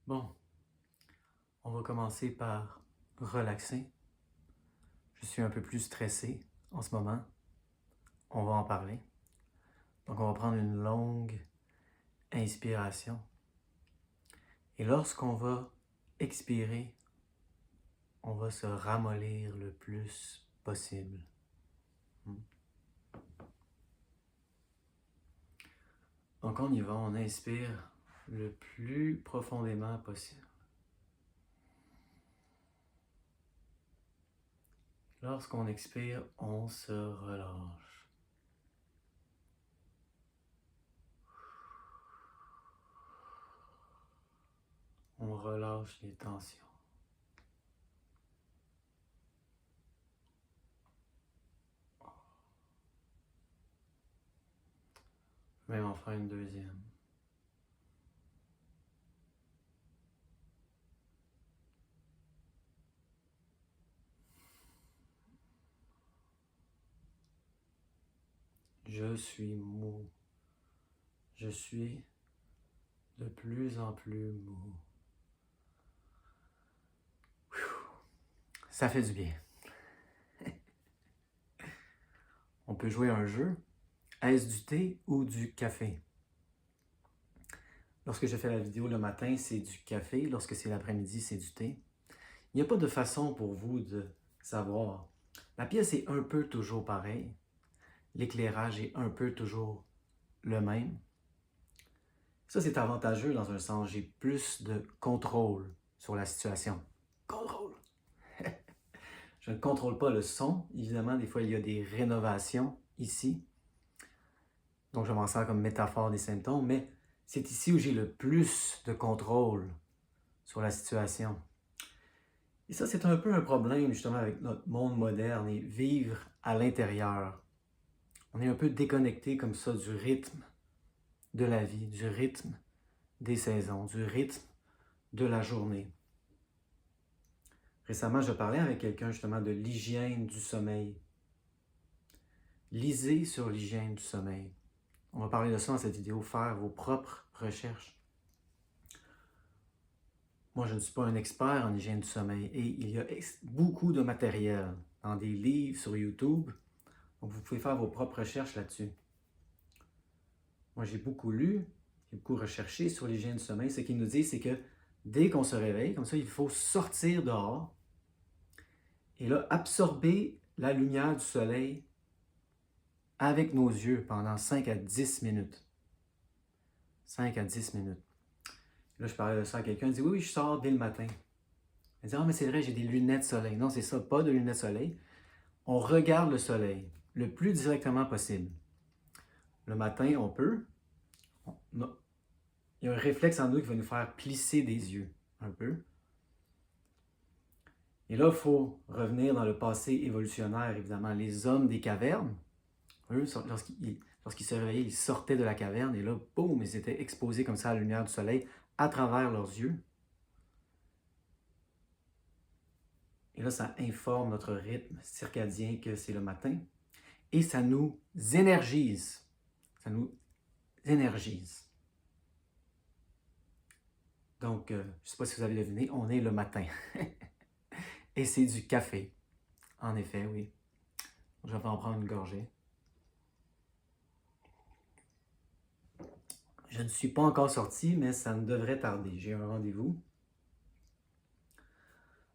Bon, on va commencer par relaxer. Je suis un peu plus stressé en ce moment. On va en parler. Donc, on va prendre une longue inspiration. Et lorsqu'on va expirer, on va se ramollir le plus possible. Donc, on y va, on inspire le plus profondément possible. Lorsqu'on expire, on se relâche. On relâche les tensions. Je vais même en faire une deuxième. Je suis mou. Je suis de plus en plus mou. Ça fait du bien. On peut jouer à un jeu. Est-ce du thé ou du café? Lorsque je fais la vidéo le matin, c'est du café. Lorsque c'est l'après-midi, c'est du thé. Il n'y a pas de façon pour vous de savoir. La pièce est un peu toujours pareille. L'éclairage est un peu toujours le même. Ça, c'est avantageux dans un sens. J'ai plus de contrôle sur la situation. Contrôle! Je ne contrôle pas le son. Évidemment, des fois, il y a des rénovations ici. Donc, je m'en sers comme métaphore des symptômes, mais c'est ici où j'ai le plus de contrôle sur la situation. Et ça, c'est un peu un problème, justement, avec notre monde moderne et vivre à l'intérieur. On est un peu déconnecté comme ça du rythme de la vie, du rythme des saisons, du rythme de la journée. Récemment, je parlais avec quelqu'un justement de l'hygiène du sommeil. Lisez sur l'hygiène du sommeil. On va parler de ça dans cette vidéo, faire vos propres recherches. Moi, je ne suis pas un expert en hygiène du sommeil et il y a beaucoup de matériel dans des livres, sur YouTube. Donc, vous pouvez faire vos propres recherches là-dessus. Moi, j'ai beaucoup lu, j'ai beaucoup recherché sur l'hygiène du sommeil. Ce qu'ils nous disent, c'est que dès qu'on se réveille, comme ça, il faut sortir dehors et là, absorber la lumière du soleil avec nos yeux pendant 5 à 10 minutes. 5 à 10 minutes. Là, je parlais de ça à quelqu'un, il dit « Oui, je sors dès le matin. » Il dit « Ah, mais c'est vrai, j'ai des lunettes soleil. » Non, c'est ça, pas de lunettes soleil. On regarde le soleil le plus directement possible. Le matin, on peut. Il y a un réflexe en nous qui va nous faire plisser des yeux un peu. Et là, il faut revenir dans le passé évolutionnaire, évidemment. Les hommes des cavernes, eux, lorsqu'ils se réveillaient, ils sortaient de la caverne et là, boum, ils étaient exposés comme ça à la lumière du soleil à travers leurs yeux. Et là, ça informe notre rythme circadien que c'est le matin. Et ça nous énergise. Ça nous énergise. Donc, je ne sais pas si vous avez deviné, on est le matin. Et c'est du café. En effet, oui. Je vais en prendre une gorgée. Je ne suis pas encore sorti, mais ça ne devrait tarder. J'ai un rendez-vous.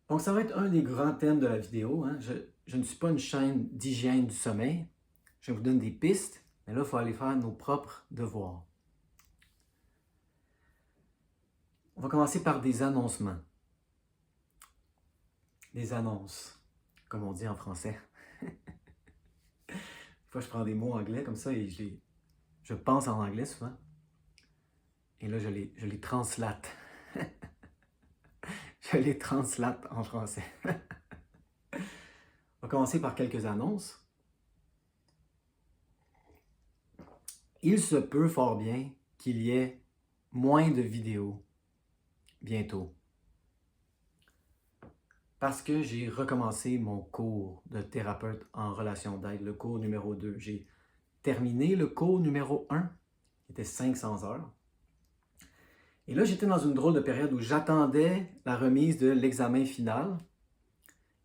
Donc, ça va être un des grands thèmes de la vidéo. Hein. Je ne suis pas une chaîne d'hygiène du sommeil. Je vous donne des pistes, mais là, il faut aller faire nos propres devoirs. On va commencer par des annoncements. Des annonces, comme on dit en français. Des fois, je prends des mots anglais comme ça et je pense en anglais souvent. Et là, je les translate. Je les translate en français. On va commencer par quelques annonces. Il se peut fort bien qu'il y ait moins de vidéos bientôt. Parce que j'ai recommencé mon cours de thérapeute en relation d'aide, le cours numéro 2. J'ai terminé le cours numéro 1, qui était 500 heures. Et là, j'étais dans une drôle de période où j'attendais la remise de l'examen final.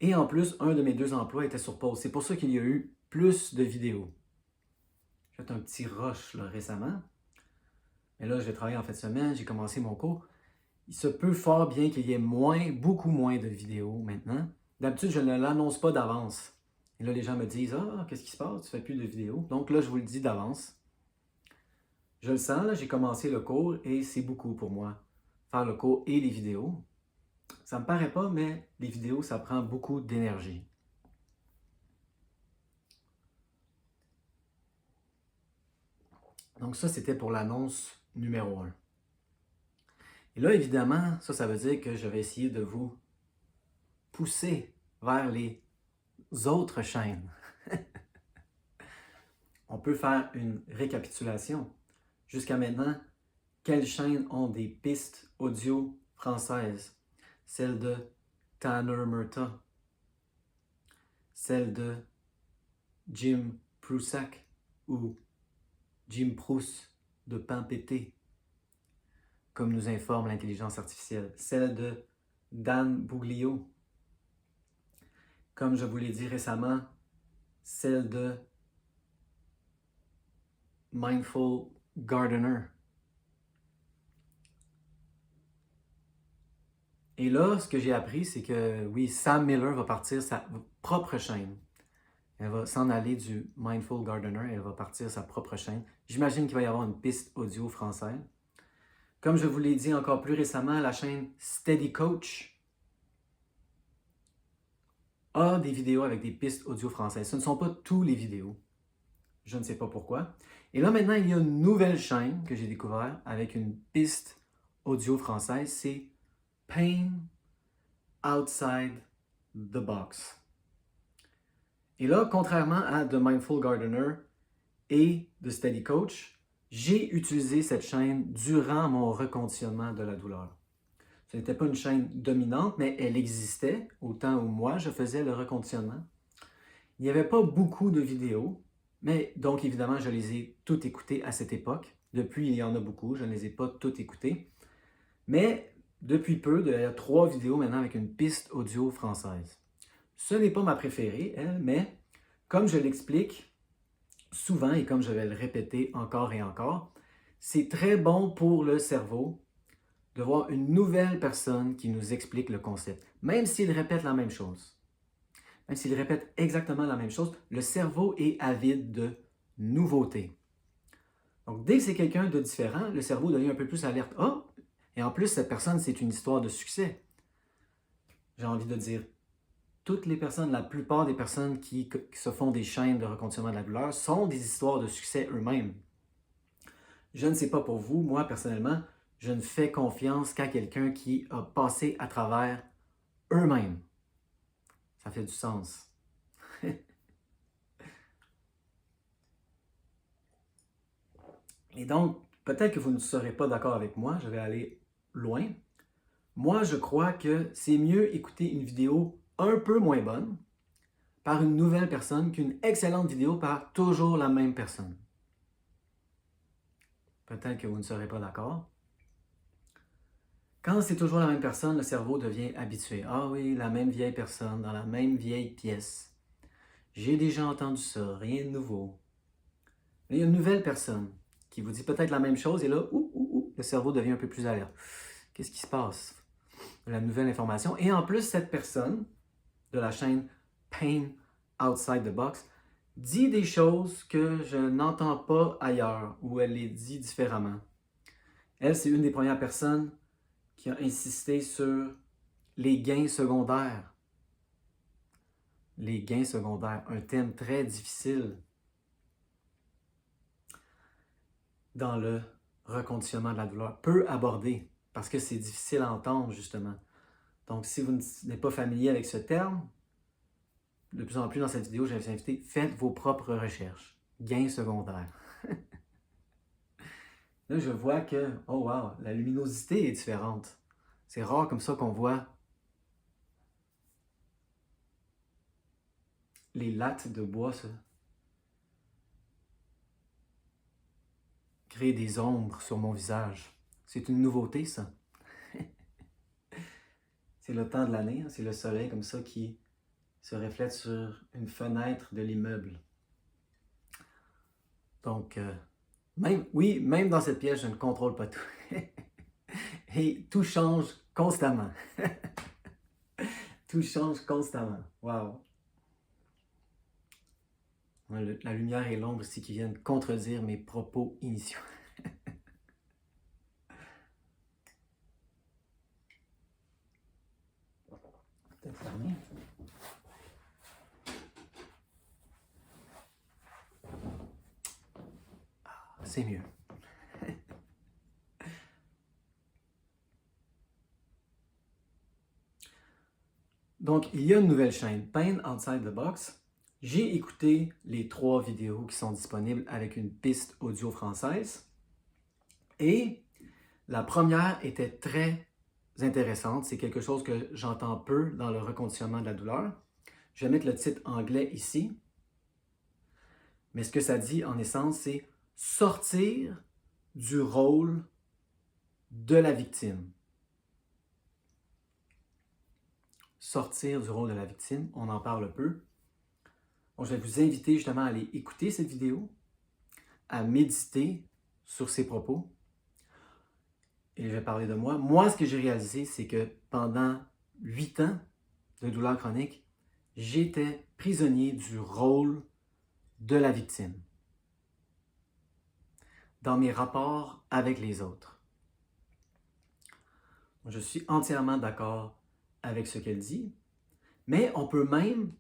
Et en plus, un de mes 2 emplois était sur pause. C'est pour ça qu'il y a eu plus de vidéos. J'ai fait un petit rush là, récemment. Mais là, je vais travailler en fin de semaine, j'ai commencé mon cours. Il se peut fort bien qu'il y ait beaucoup moins de vidéos maintenant. D'habitude, je ne l'annonce pas d'avance. Et là, les gens me disent « Ah, qu'est-ce qui se passe? Tu fais plus de vidéos. » Donc là, je vous le dis d'avance. Je le sens, là, j'ai commencé le cours et c'est beaucoup pour moi. Faire le cours et les vidéos. Ça me paraît pas, mais les vidéos, ça prend beaucoup d'énergie. Donc ça, c'était pour l'annonce numéro 1. Et là, évidemment, ça veut dire que je vais essayer de vous pousser vers les autres chaînes. On peut faire une récapitulation. Jusqu'à maintenant, quelles chaînes ont des pistes audio françaises? Celle de Tanner Murta, celle de Jim Prusak ou Jim Proust de Pain Pété, comme nous informe l'intelligence artificielle, celle de Dan Buglio, comme je vous l'ai dit récemment, celle de Mindful Gardener. Et là, ce que j'ai appris, c'est que oui, Sam Miller va partir sa propre chaîne. Elle va s'en aller du Mindful Gardener et elle va partir sa propre chaîne. J'imagine qu'il va y avoir une piste audio française. Comme je vous l'ai dit encore plus récemment, la chaîne Steady Coach a des vidéos avec des pistes audio françaises. Ce ne sont pas tous les vidéos. Je ne sais pas pourquoi. Et là, maintenant, il y a une nouvelle chaîne que j'ai découverte avec une piste audio française. C'est Pain Outside the Box. Et là, contrairement à The Mindful Gardener et The Steady Coach, j'ai utilisé cette chaîne durant mon reconditionnement de la douleur. Ce n'était pas une chaîne dominante, mais elle existait au temps où moi, je faisais le reconditionnement. Il n'y avait pas beaucoup de vidéos, mais donc évidemment, je les ai toutes écoutées à cette époque. Depuis, il y en a beaucoup, je ne les ai pas toutes écoutées. Mais depuis peu, il y a 3 vidéos maintenant avec une piste audio française. Ce n'est pas ma préférée, elle, mais comme je l'explique souvent et comme je vais le répéter encore et encore, c'est très bon pour le cerveau de voir une nouvelle personne qui nous explique le concept. Même s'il répète la même chose, même s'il répète exactement la même chose, le cerveau est avide de nouveautés. Donc, dès que c'est quelqu'un de différent, le cerveau devient un peu plus alerte. Ah! Et en plus, cette personne, c'est une histoire de succès. J'ai envie de dire, toutes les personnes, la plupart des personnes qui se font des chaînes de reconditionnement de la douleur sont des histoires de succès eux-mêmes. Je ne sais pas pour vous, moi personnellement, je ne fais confiance qu'à quelqu'un qui a passé à travers eux-mêmes. Ça fait du sens. Et donc, peut-être que vous ne serez pas d'accord avec moi, je vais aller loin. Moi, je crois que c'est mieux écouter une vidéo un peu moins bonne par une nouvelle personne qu'une excellente vidéo par toujours la même personne. Peut-être que vous ne serez pas d'accord. Quand c'est toujours la même personne, le cerveau devient habitué. Ah oui, la même vieille personne, dans la même vieille pièce. J'ai déjà entendu ça, rien de nouveau. Mais il y a une nouvelle personne qui vous dit peut-être la même chose et là, le cerveau devient un peu plus alerte. Qu'est-ce qui se passe? La nouvelle information. Et en plus, cette personne de la chaîne Pain Outside the Box dit des choses que je n'entends pas ailleurs, ou elle les dit différemment. Elle, c'est une des premières personnes qui a insisté sur les gains secondaires. Les gains secondaires, un thème très difficile dans le reconditionnement de la douleur, peu abordé, parce que c'est difficile à entendre, justement. Donc, si vous n'êtes pas familier avec ce terme, de plus en plus dans cette vidéo, je vais vous inviter, faites vos propres recherches. Gains secondaires. Là, je vois que, oh wow, la luminosité est différente. C'est rare comme ça qu'on voit les lattes de bois créer des ombres sur mon visage. C'est une nouveauté, ça. C'est le temps de l'année, hein, c'est le soleil comme ça qui se reflète sur une fenêtre de l'immeuble. Donc, même dans cette pièce, je ne contrôle pas tout. Et tout change constamment. Tout change constamment. Wow! La lumière et l'ombre ici qui viennent contredire mes propos initiaux. Peut-être fermé. C'est mieux. Donc, il y a une nouvelle chaîne, Pain Outside the Box. J'ai écouté les 3 vidéos qui sont disponibles avec une piste audio française. Et la première était très intéressante. C'est quelque chose que j'entends peu dans le reconditionnement de la douleur. Je vais mettre le titre anglais ici. Mais ce que ça dit en essence, c'est sortir du rôle de la victime. Sortir du rôle de la victime, on en parle peu. Donc, je vais vous inviter justement à aller écouter cette vidéo, à méditer sur ces propos. Et je vais parler de moi. Moi, ce que j'ai réalisé, c'est que pendant 8 ans de douleur chronique, j'étais prisonnier du rôle de la victime dans mes rapports avec les autres. Je suis entièrement d'accord avec ce qu'elle dit, mais on peut même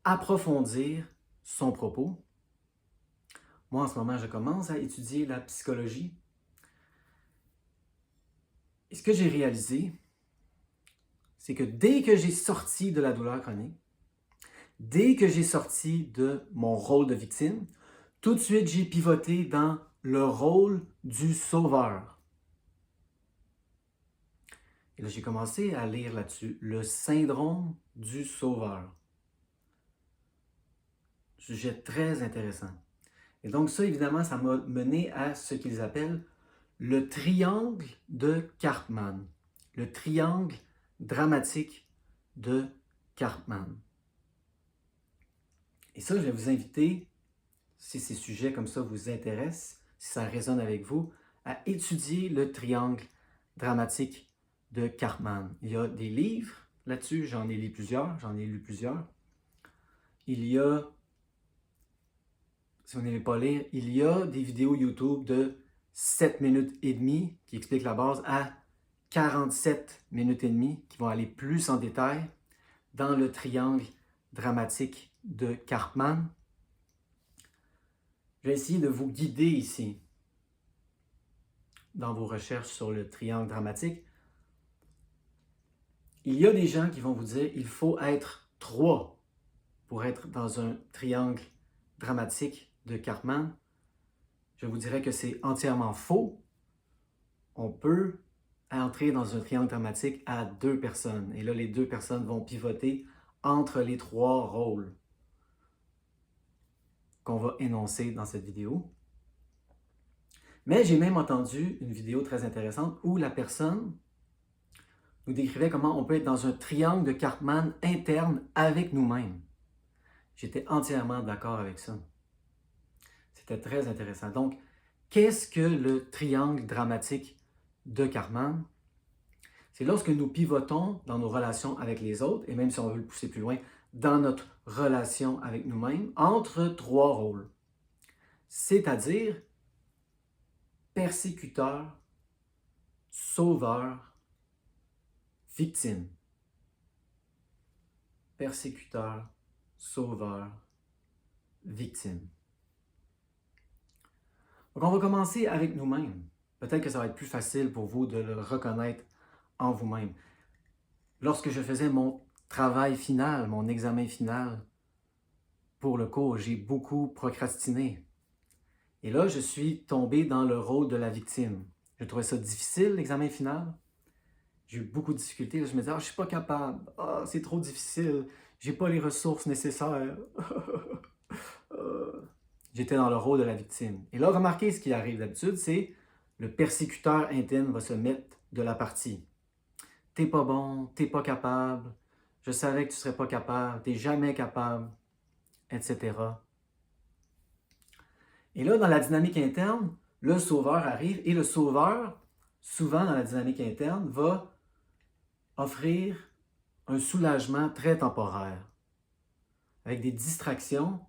approfondir son propos. Moi, en ce moment, je commence à étudier la psychologie. Et ce que j'ai réalisé, c'est que dès que j'ai sorti de la douleur chronique, dès que j'ai sorti de mon rôle de victime, tout de suite, j'ai pivoté dans le rôle du sauveur. Et là, j'ai commencé à lire là-dessus le syndrome du sauveur. Sujet très intéressant. Et donc ça, évidemment, ça m'a mené à ce qu'ils appellent le triangle de Karpman. Le triangle dramatique de Karpman. Et ça, je vais vous inviter, si ces sujets comme ça vous intéressent, si ça résonne avec vous, à étudier le triangle dramatique de Karpman. Il y a des livres là-dessus, j'en ai lu plusieurs. Il y a, si vous n'aimez pas lire, il y a des vidéos YouTube de 7 minutes et demie qui expliquent la base à 47 minutes et demie qui vont aller plus en détail dans le triangle dramatique de Karpman. Je vais essayer de vous guider ici dans vos recherches sur le triangle dramatique. Il y a des gens qui vont vous dire qu'il faut être 3 pour être dans un triangle dramatique de Karpman. Je vous dirais que c'est entièrement faux. On peut entrer dans un triangle dramatique à 2 personnes. Et là, les 2 personnes vont pivoter entre les 3 rôles qu'on va énoncer dans cette vidéo. Mais j'ai même entendu une vidéo très intéressante où la personne nous décrivait comment on peut être dans un triangle de Karpman interne avec nous-mêmes. J'étais entièrement d'accord avec ça. C'était très intéressant. Donc, qu'est-ce que le triangle dramatique de Karpman? C'est lorsque nous pivotons dans nos relations avec les autres, et même si on veut le pousser plus loin, dans notre relation avec nous-mêmes, entre 3 rôles. C'est-à-dire persécuteur, sauveur, victime. Persécuteur, sauveur, victime. Donc, on va commencer avec nous-mêmes. Peut-être que ça va être plus facile pour vous de le reconnaître en vous-même. Lorsque je faisais mon travail final, mon examen final pour le cours, j'ai beaucoup procrastiné. Et là, je suis tombé dans le rôle de la victime. Je trouvais ça difficile, l'examen final. J'ai eu beaucoup de difficultés. Là, je me disais, je ne suis pas capable. C'est trop difficile. Je n'ai pas les ressources nécessaires. J'étais dans le rôle de la victime. Et là, remarquez ce qui arrive d'habitude, c'est le persécuteur interne va se mettre de la partie. T'es pas bon, t'es pas capable, je savais que tu serais pas capable, t'es jamais capable, etc. Et là, dans la dynamique interne, le sauveur arrive et le sauveur, souvent dans la dynamique interne, va offrir un soulagement très temporaire, avec des distractions.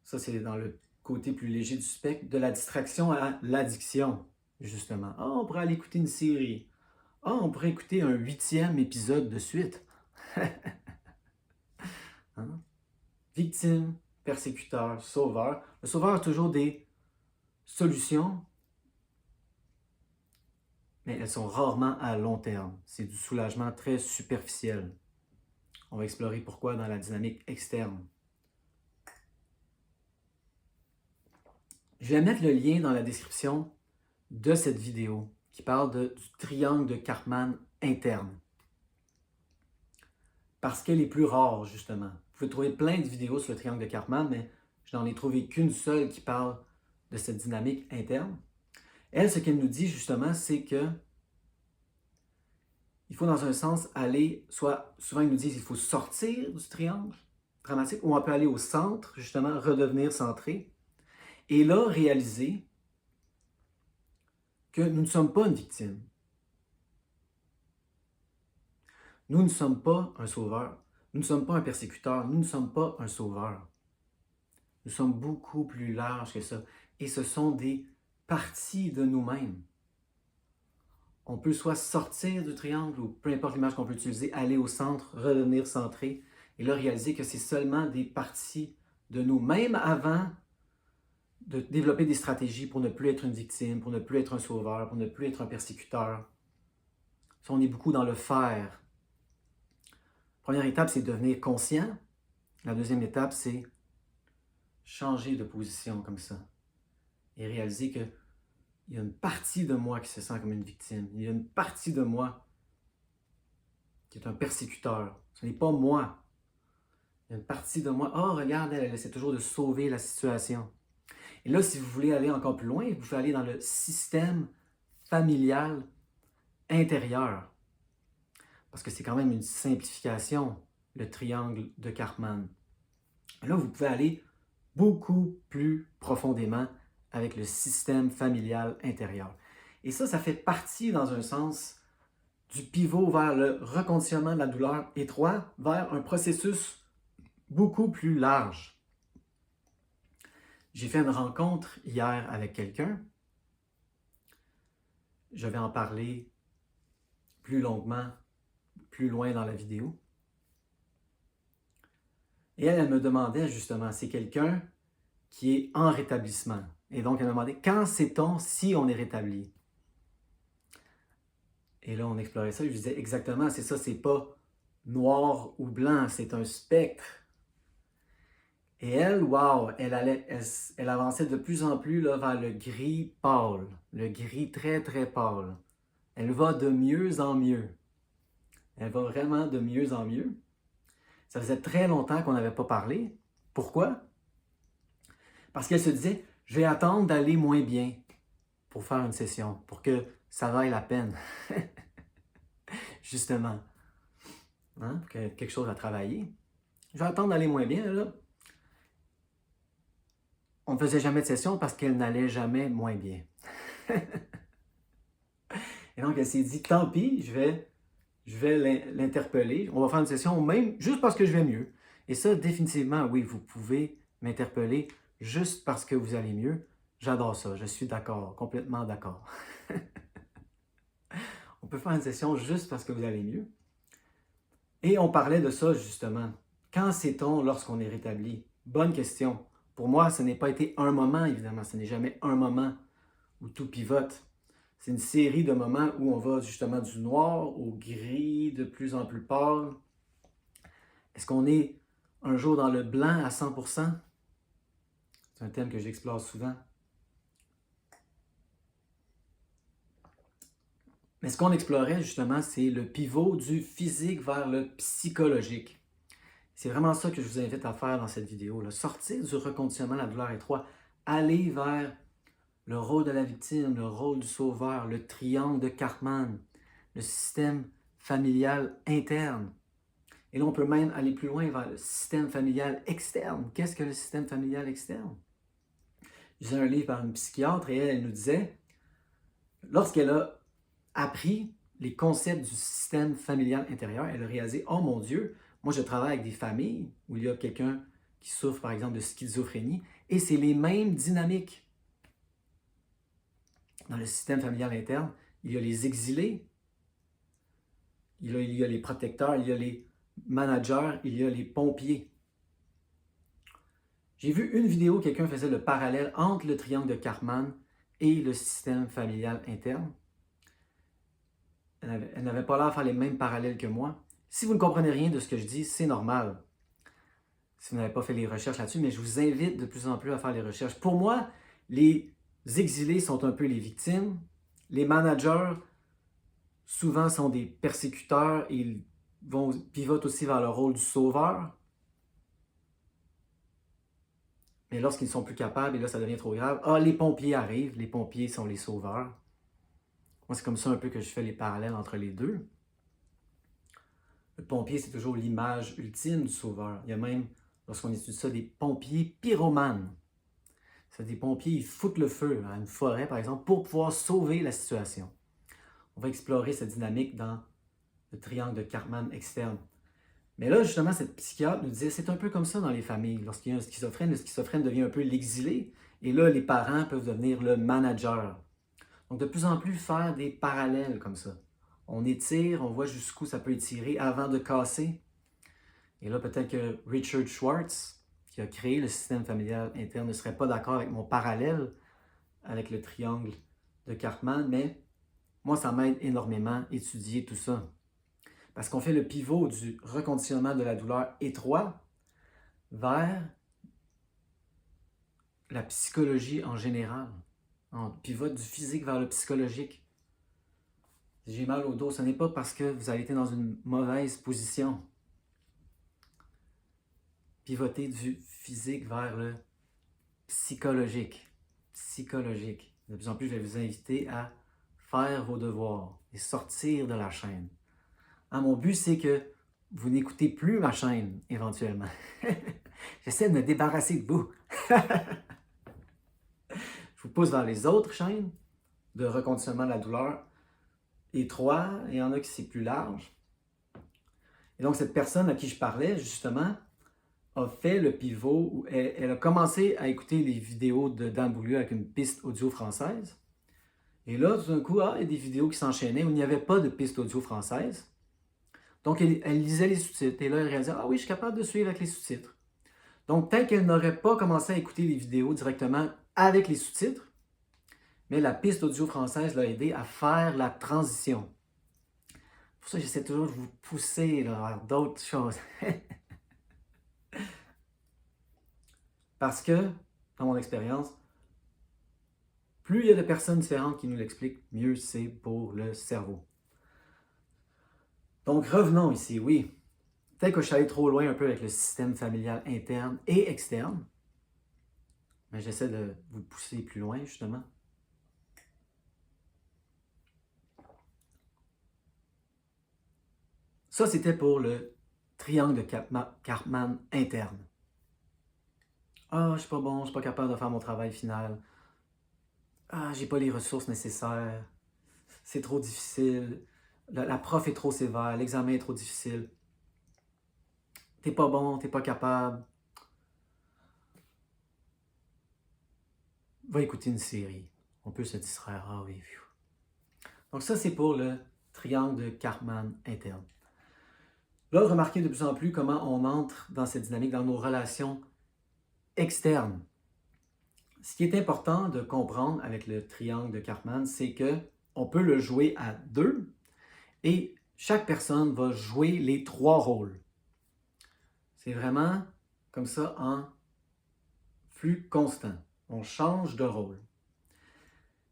Ça, c'est dans le côté plus léger du spectre, de la distraction à l'addiction, justement. Ah, on pourrait aller écouter une série. Ah, on pourrait écouter un 8e épisode de suite. Hein? Victime, persécuteur, sauveur. Le sauveur a toujours des solutions, mais elles sont rarement à long terme. C'est du soulagement très superficiel. On va explorer pourquoi dans la dynamique externe. Je vais mettre le lien dans la description de cette vidéo qui parle du triangle de Karpman interne. Parce qu'elle est plus rare, justement. Vous pouvez trouver plein de vidéos sur le triangle de Karpman, mais je n'en ai trouvé qu'une seule qui parle de cette dynamique interne. Elle, ce qu'elle nous dit, justement, c'est que il faut, dans un sens, aller, souvent ils nous disent qu'il faut sortir du triangle dramatique, ou on peut aller au centre, justement, redevenir centré, et là, réaliser que nous ne sommes pas une victime. Nous ne sommes pas un sauveur. Nous ne sommes pas un persécuteur. Nous ne sommes pas un sauveur. Nous sommes beaucoup plus larges que ça. Et ce sont des parties de nous-mêmes. On peut soit sortir du triangle, ou peu importe l'image qu'on peut utiliser, aller au centre, redevenir centré, et là réaliser que c'est seulement des parties de nous, même avant de développer des stratégies pour ne plus être une victime, pour ne plus être un sauveur, pour ne plus être un persécuteur. Ça, on est beaucoup dans le faire. Première étape, c'est devenir conscient. La deuxième étape, c'est changer de position comme ça et réaliser qu'il y a une partie de moi qui se sent comme une victime. Il y a une partie de moi qui est un persécuteur. Ce n'est pas moi. Il y a une partie de moi, oh regarde, elle essaie toujours de sauver la situation. Et là, si vous voulez aller encore plus loin, vous pouvez aller dans le système familial intérieur. Parce que c'est quand même une simplification, le triangle de Karpman. Là, vous pouvez aller beaucoup plus profondément avec le système familial intérieur. Et ça fait partie, dans un sens, du pivot vers le reconditionnement de la douleur étroit vers un processus beaucoup plus large. J'ai fait une rencontre hier avec quelqu'un. Je vais en parler plus longuement, plus loin dans la vidéo. Et elle me demandait justement, c'est quelqu'un qui est en rétablissement. Et donc, elle me demandait, quand sait-on si on est rétabli? Et là, on explorait ça. Je disais, exactement, c'est ça, c'est pas noir ou blanc, c'est un spectre. Et elle, wow, elle avançait de plus en plus là, vers le gris pâle, le gris très, très pâle. Elle va de mieux en mieux. Elle va vraiment de mieux en mieux. Ça faisait très longtemps qu'on n'avait pas parlé. Pourquoi? Parce qu'elle se disait, je vais attendre d'aller moins bien pour faire une session, pour que ça vaille la peine. Justement. Hein? Qu'il y ait quelque chose à travailler. Je vais attendre d'aller moins bien, là. On ne faisait jamais de session parce qu'elle n'allait jamais moins bien. Et donc, elle s'est dit, tant pis, je vais l'interpeller. On va faire une session même juste parce que je vais mieux. Et ça, définitivement, oui, vous pouvez m'interpeller juste parce que vous allez mieux. J'adore ça, je suis d'accord, complètement d'accord. On peut faire une session juste parce que vous allez mieux. Et on parlait de ça, justement. Quand sait-on lorsqu'on est rétabli? Bonne question. Pour moi, ce n'est pas été un moment, évidemment. Ce n'est jamais un moment où tout pivote. C'est une série de moments où on va justement du noir au gris, de plus en plus pâle. Est-ce qu'on est un jour dans le blanc à 100%? C'est un thème que j'explore souvent. Mais ce qu'on explorait justement, c'est le pivot du physique vers le psychologique. C'est vraiment ça que je vous invite à faire dans cette vidéo. Là. Sortir du reconditionnement de la douleur étroite, aller vers le rôle de la victime, le rôle du sauveur, le triangle de Cartman, le système familial interne. Et là, on peut même aller plus loin vers le système familial externe. Qu'est-ce que le système familial externe? Je lisais un livre par une psychiatre et elle nous disait, lorsqu'elle a appris les concepts du système familial intérieur, elle a réalisé, oh mon Dieu, moi je travaille avec des familles où il y a quelqu'un qui souffre par exemple de schizophrénie et c'est les mêmes dynamiques. Dans le système familial interne, il y a les exilés, il y a les protecteurs, il y a les managers, il y a les pompiers. J'ai vu une vidéo où quelqu'un faisait le parallèle entre le triangle de Cartman et le système familial interne. Elle n'avait pas l'air de faire les mêmes parallèles que moi. Si vous ne comprenez rien de ce que je dis, c'est normal. Si vous n'avez pas fait les recherches là-dessus, mais je vous invite de plus en plus à faire les recherches. Pour moi, les exilés sont un peu les victimes. Les managers, souvent, sont des persécuteurs et ils pivotent aussi vers le rôle du sauveur. Mais lorsqu'ils ne sont plus capables, et là, ça devient trop grave, les pompiers arrivent, les pompiers sont les sauveurs. Moi, c'est comme ça un peu que je fais les parallèles entre les deux. Le pompier, c'est toujours l'image ultime du sauveur. Il y a même, lorsqu'on étudie ça, des pompiers pyromanes. C'est des pompiers, ils foutent le feu à une forêt, par exemple, pour pouvoir sauver la situation. On va explorer cette dynamique dans le triangle de Cartman externe. Mais là, justement, cette psychiatre nous disait, c'est un peu comme ça dans les familles. Lorsqu'il y a un schizophrène, le schizophrène devient un peu l'exilé. Et là, les parents peuvent devenir le manager. Donc, de plus en plus, faire des parallèles comme ça. On étire, on voit jusqu'où ça peut étirer avant de casser. Et là, peut-être que Richard Schwartz, qui a créé le système familial interne, ne serait pas d'accord avec mon parallèle avec le triangle de Cartman, mais moi, ça m'aide énormément à étudier tout ça. Parce qu'on fait le pivot du reconditionnement de la douleur étroit vers la psychologie en général. On pivote du physique vers le psychologique. Si j'ai mal au dos, ce n'est pas parce que vous avez été dans une mauvaise position. Pivoter du physique vers le psychologique. Psychologique. De plus en plus, je vais vous inviter à faire vos devoirs et sortir de la chaîne. Mon but, c'est que vous n'écoutez plus ma chaîne, éventuellement. J'essaie de me débarrasser de vous. Je vous pousse vers les autres chaînes de reconditionnement de la douleur étroit. Il y en a qui c'est plus large. Et donc, cette personne à qui je parlais, justement, a fait le pivot où elle a commencé à écouter les vidéos de Dan Beaulieu avec une piste audio française. Et là, tout d'un coup, il y a des vidéos qui s'enchaînaient où il n'y avait pas de piste audio française. Donc, elle lisait les sous-titres. Et là, elle réalisait, oui, je suis capable de suivre avec les sous-titres. Donc, peut-être qu'elle n'aurait pas commencé à écouter les vidéos directement avec les sous-titres, mais la piste audio française l'a aidé à faire la transition. Pour ça, j'essaie toujours de vous pousser vers d'autres choses. Parce que, dans mon expérience, plus il y a de personnes différentes qui nous l'expliquent, mieux c'est pour le cerveau. Donc, revenons ici, oui. Peut-être que je suis allé trop loin un peu avec le système familial interne et externe, mais j'essaie de vous pousser plus loin, justement. Ça, c'était pour le triangle de Cartman interne. Je suis pas bon, je suis pas capable de faire mon travail final. J'ai pas les ressources nécessaires. C'est trop difficile. La prof est trop sévère, l'examen est trop difficile. T'es pas bon, t'es pas capable. Va écouter une série. On peut se distraire. Oui. Donc ça, c'est pour le triangle de Cartman interne. Là, remarquez de plus en plus comment on entre dans cette dynamique dans nos relations externes. Ce qui est important de comprendre avec le triangle de Cartman, c'est qu'on peut le jouer à deux et chaque personne va jouer les 3 rôles. C'est vraiment comme ça en flux constant. On change de rôle.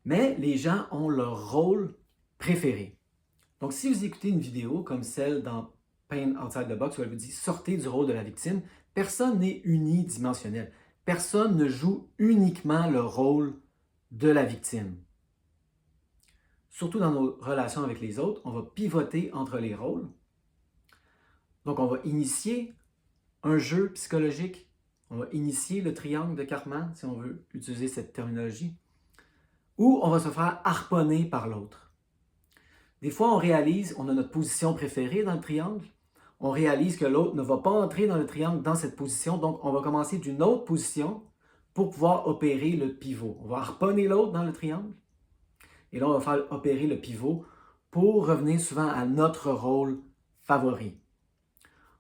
Mais les gens ont leur rôle préféré. Donc, si vous écoutez une vidéo comme celle dans Pain Outside the Box où elle vous dit « Sortez du rôle de la victime », personne n'est unidimensionnel. Personne ne joue uniquement le rôle de la victime. Surtout dans nos relations avec les autres, on va pivoter entre les rôles. Donc, on va initier un jeu psychologique. On va initier le triangle de Karpman, si on veut utiliser cette terminologie. Ou on va se faire harponner par l'autre. Des fois, on réalise, on a notre position préférée dans le triangle. On réalise que l'autre ne va pas entrer dans le triangle dans cette position. Donc, on va commencer d'une autre position pour pouvoir opérer le pivot. On va harponner l'autre dans le triangle. Et là, on va faire opérer le pivot pour revenir souvent à notre rôle favori.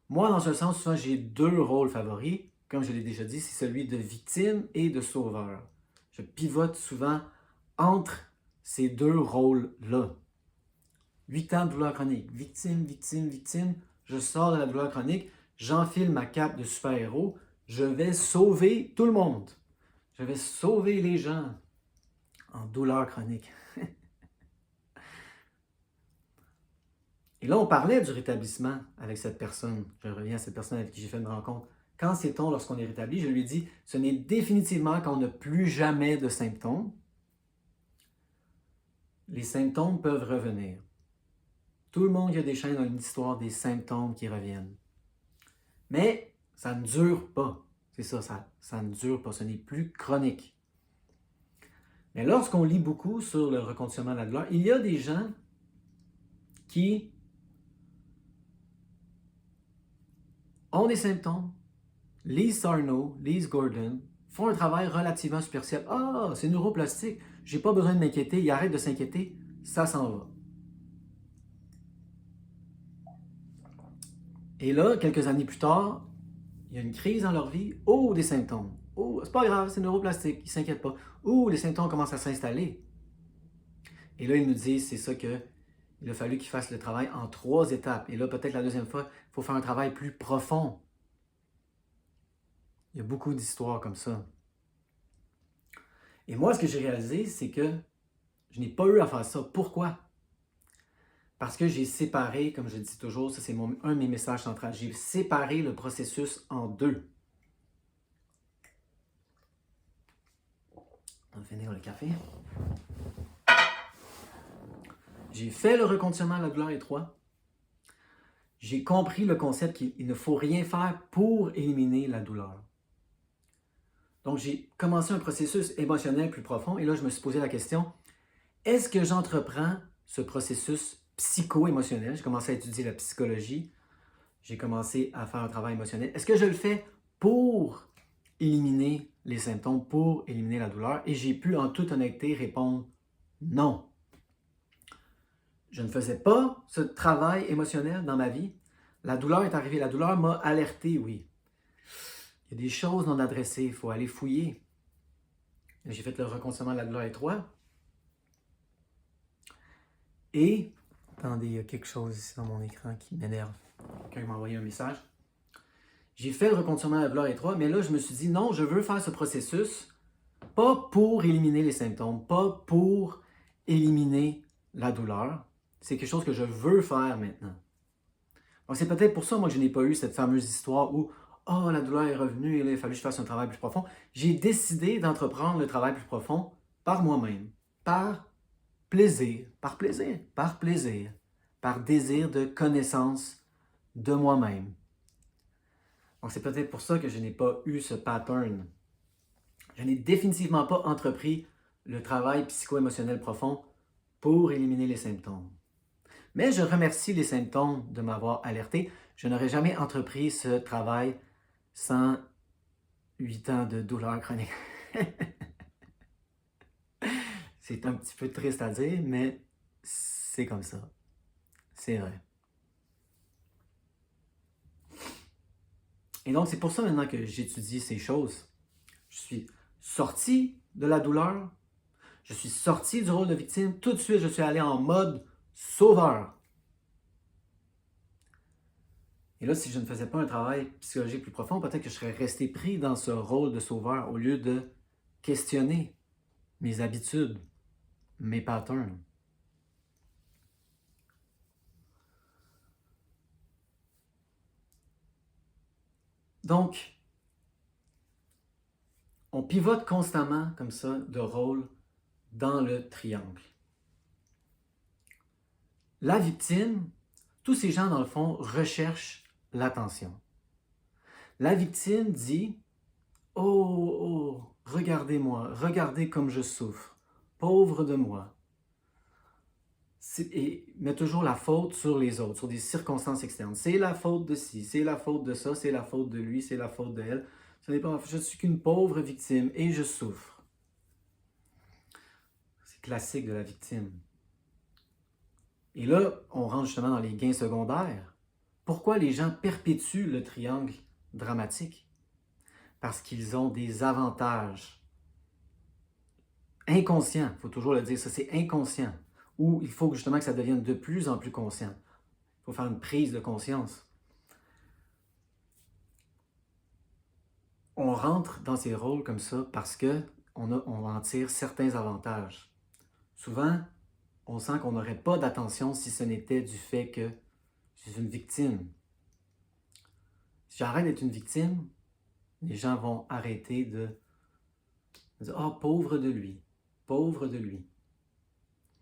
Moi, dans ce sens, souvent, j'ai deux rôles favoris. Comme je l'ai déjà dit, c'est celui de victime et de sauveur. Je pivote souvent entre ces deux rôles-là. 8 ans de douleur chronique, victime, victime, victime. Je sors de la douleur chronique, j'enfile ma cape de super-héros. Je vais sauver tout le monde. Je vais sauver les gens en douleur chronique. Et là, on parlait du rétablissement avec cette personne. Je reviens à cette personne avec qui j'ai fait une rencontre. Quand sait-on lorsqu'on est rétabli? Je lui ai dit, ce n'est définitivement quand on n'a plus jamais de symptômes. Les symptômes peuvent revenir. Tout le monde qui a des chaînes a une histoire des symptômes qui reviennent. Mais ça ne dure pas. C'est ça ne dure pas. Ce n'est plus chronique. Mais lorsqu'on lit beaucoup sur le reconditionnement de la douleur, il y a des gens qui ont des symptômes, lisent Sarno, lisent Gordon, font un travail relativement superficiel. Ah, c'est neuroplastique, j'ai pas besoin de m'inquiéter, ils arrêtent de s'inquiéter, ça s'en va. Et là, quelques années plus tard, il y a une crise dans leur vie. Oh, des symptômes. Oh, c'est pas grave, c'est neuroplastique, ils s'inquiètent pas. Oh, les symptômes commencent à s'installer. Et là, ils nous disent, c'est ça que il a fallu qu'ils fassent le travail en 3 étapes. Et là, peut-être la deuxième fois, il faut faire un travail plus profond. Il y a beaucoup d'histoires comme ça. Et moi, ce que j'ai réalisé, c'est que je n'ai pas eu à faire ça. Pourquoi? Parce que j'ai séparé, comme je dis toujours, ça c'est un de mes messages centraux, j'ai séparé le processus en deux. On va finir le café. J'ai fait le reconditionnement de la douleur étroite. J'ai compris le concept qu'il ne faut rien faire pour éliminer la douleur. Donc, j'ai commencé un processus émotionnel plus profond et là, je me suis posé la question, est-ce que j'entreprends ce processus psycho-émotionnel? J'ai commencé à étudier la psychologie, j'ai commencé à faire un travail émotionnel. Est-ce que je le fais pour éliminer les symptômes, pour éliminer la douleur? Et j'ai pu en toute honnêteté répondre non. Je ne faisais pas ce travail émotionnel dans ma vie. La douleur est arrivée. La douleur m'a alerté, oui. Il y a des choses non adressées. Il faut aller fouiller. J'ai fait le reconditionnement de la douleur étroite. Et, attendez, il y a quelque chose ici dans mon écran qui m'énerve. Quelqu'un m'a envoyé un message. J'ai fait le reconditionnement de la douleur étroite, mais là, je me suis dit, non, je veux faire ce processus, pas pour éliminer les symptômes, pas pour éliminer la douleur. C'est quelque chose que je veux faire maintenant. Donc, c'est peut-être pour ça, moi, que je n'ai pas eu cette fameuse histoire où « Oh, la douleur est revenue et là, il a fallu que je fasse un travail plus profond. » J'ai décidé d'entreprendre le travail plus profond par moi-même, par plaisir, par plaisir, par plaisir, par désir de connaissance de moi-même. Donc, c'est peut-être pour ça que je n'ai pas eu ce pattern. Je n'ai définitivement pas entrepris le travail psycho-émotionnel profond pour éliminer les symptômes. Mais je remercie les symptômes de m'avoir alerté. Je n'aurais jamais entrepris ce travail sans 8 ans de douleur chronique. C'est un petit peu triste à dire, mais c'est comme ça. C'est vrai. Et donc, c'est pour ça maintenant que j'étudie ces choses. Je suis sorti de la douleur. Je suis sorti du rôle de victime. Tout de suite, je suis allé en mode sauveur. Et là, si je ne faisais pas un travail psychologique plus profond, peut-être que je serais resté pris dans ce rôle de sauveur au lieu de questionner mes habitudes, mes patterns. Donc, on pivote constamment comme ça de rôle dans le triangle. La victime, tous ces gens, dans le fond, recherchent l'attention. La victime dit « Oh, oh, regardez-moi, regardez comme je souffre, pauvre de moi. » Et met toujours la faute sur les autres, sur des circonstances externes. C'est la faute de ci, c'est la faute de ça, c'est la faute de lui, c'est la faute de elle. Ce n'est pas, je suis qu'une pauvre victime et je souffre. C'est classique de la victime. Et là, on rentre justement dans les gains secondaires. Pourquoi les gens perpétuent le triangle dramatique? Parce qu'ils ont des avantages inconscients. Il faut toujours le dire, ça c'est inconscient. Ou il faut justement que ça devienne de plus en plus conscient. Il faut faire une prise de conscience. On rentre dans ces rôles comme ça parce qu'on en tire certains avantages. Souvent, on sent qu'on n'aurait pas d'attention si ce n'était du fait que je suis une victime. Si j'arrête d'être une victime, les gens vont arrêter de dire « Ah, pauvre de lui, pauvre de lui ».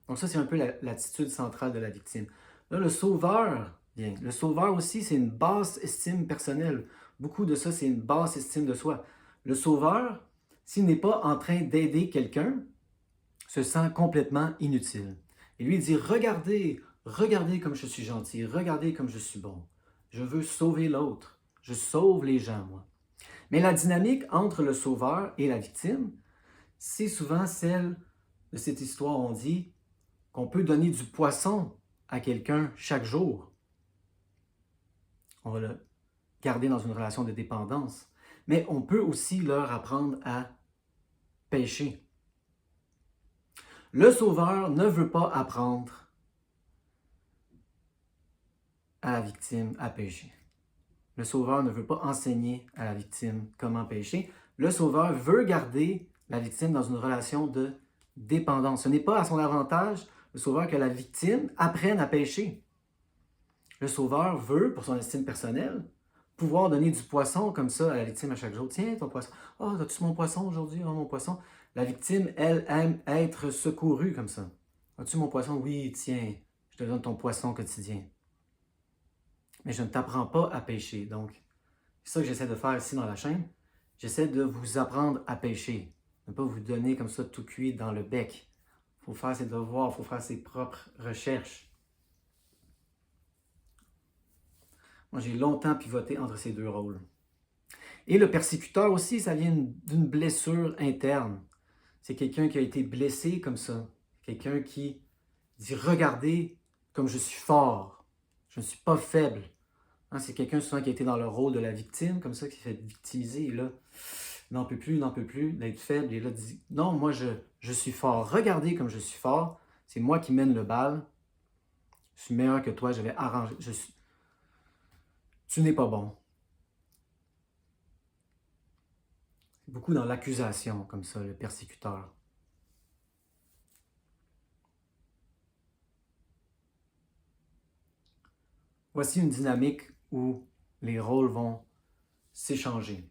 Donc ça, c'est un peu l'attitude centrale de la victime. Là, le sauveur, bien, le sauveur aussi, c'est une basse estime personnelle. Beaucoup de ça, c'est une basse estime de soi. Le sauveur, s'il n'est pas en train d'aider quelqu'un, se sent complètement inutile. Et lui, il dit « Regardez, regardez comme je suis gentil, regardez comme je suis bon. Je veux sauver l'autre. Je sauve les gens, moi. » Mais la dynamique entre le sauveur et la victime, c'est souvent celle de cette histoire, on dit, qu'on peut donner du poisson à quelqu'un chaque jour. On va le garder dans une relation de dépendance. Mais on peut aussi leur apprendre à pêcher. Le sauveur ne veut pas apprendre à la victime à pêcher. Le sauveur ne veut pas enseigner à la victime comment pêcher. Le sauveur veut garder la victime dans une relation de dépendance. Ce n'est pas à son avantage, le sauveur, que la victime apprenne à pêcher. Le sauveur veut, pour son estime personnelle, pouvoir donner du poisson comme ça à la victime à chaque jour. Tiens, ton poisson. Oh, as-tu mon poisson aujourd'hui? Oh, mon poisson. La victime, elle, aime être secourue comme ça. As-tu mon poisson? Oui, tiens, je te donne ton poisson quotidien. Mais je ne t'apprends pas à pêcher. Donc, c'est ça que j'essaie de faire ici dans la chaîne. J'essaie de vous apprendre à pêcher. Ne pas vous donner comme ça tout cuit dans le bec. Il faut faire ses devoirs, il faut faire ses propres recherches. Moi, j'ai longtemps pivoté entre ces deux rôles. Et le persécuteur aussi, ça vient d'une blessure interne. C'est quelqu'un qui a été blessé comme ça. Quelqu'un qui dit « Regardez comme je suis fort. Je ne suis pas faible. » Hein, c'est quelqu'un souvent qui a été dans le rôle de la victime, comme ça, qui s'est fait victimiser. Et là, il n'en peut plus d'être faible. Et là, dit « Non, moi, je suis fort. Regardez comme je suis fort. C'est moi qui mène le bal. Je suis meilleur que toi. Je vais arranger. Tu n'es pas bon. » Beaucoup dans l'accusation, comme ça, le persécuteur. Voici une dynamique où les rôles vont s'échanger.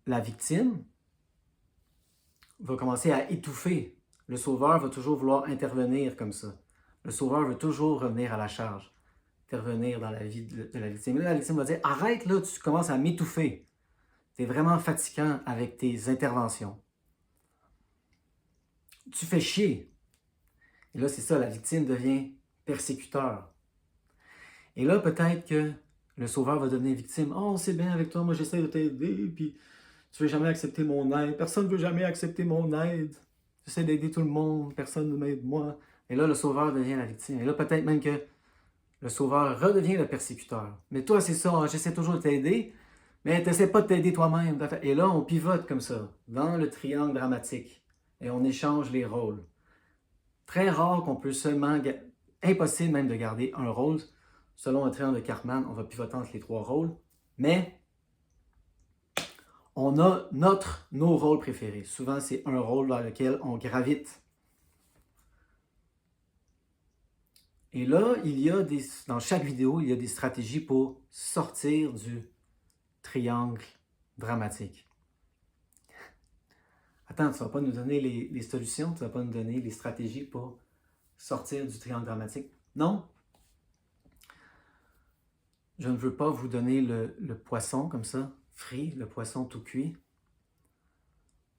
La victime va commencer à étouffer. Le sauveur va toujours vouloir intervenir comme ça. Le sauveur veut toujours revenir à la charge, intervenir dans la vie de la victime. Là, la victime va dire « Arrête, là, tu commences à m'étouffer. Tu es vraiment fatigant avec tes interventions. Tu fais chier. » Et là, c'est ça, la victime devient persécuteur. Et là, peut-être que le sauveur va devenir victime. « Oh, c'est bien avec toi, moi j'essaie de t'aider, puis tu ne veux jamais accepter mon aide. Personne ne veut jamais accepter mon aide. J'essaie d'aider tout le monde, personne ne m'aide moi. » Et là, le sauveur devient la victime. Et là, peut-être même que le sauveur redevient le persécuteur. « Mais toi, c'est ça, hein, j'essaie toujours de t'aider, mais tu n'essaies pas de t'aider toi-même. » Et là, on pivote comme ça, dans le triangle dramatique. Et on échange les rôles. Très rare qu'on peut seulement... Impossible même de garder un rôle. Selon le triangle de Karpman, on va pivoter entre les trois rôles. Mais on a nos rôles préférés. Souvent, c'est un rôle vers lequel on gravite. Et là, dans chaque vidéo, il y a des stratégies pour sortir du triangle dramatique. Attends, tu ne vas pas nous donner les solutions, tu ne vas pas nous donner les stratégies pour sortir du triangle dramatique. Non, je ne veux pas vous donner le poisson comme ça, frit, le poisson tout cuit.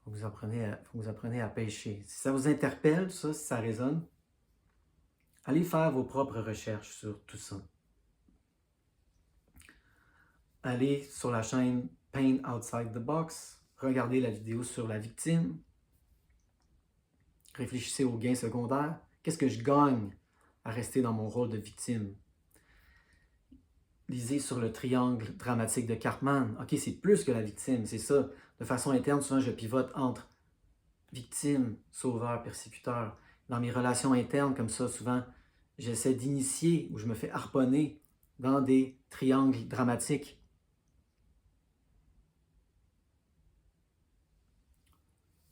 Faut que vous appreniez à pêcher. Si ça vous interpelle, tout ça, si ça résonne, allez faire vos propres recherches sur tout ça. Allez sur la chaîne Pain Outside the Box, regardez la vidéo sur la victime, réfléchissez aux gains secondaires. Qu'est-ce que je gagne à rester dans mon rôle de victime? Lisez sur le triangle dramatique de Karpman. OK, c'est plus que la victime, c'est ça. De façon interne, souvent, je pivote entre victime, sauveur, persécuteur. Dans mes relations internes, comme ça, souvent, j'essaie d'initier ou je me fais harponner dans des triangles dramatiques.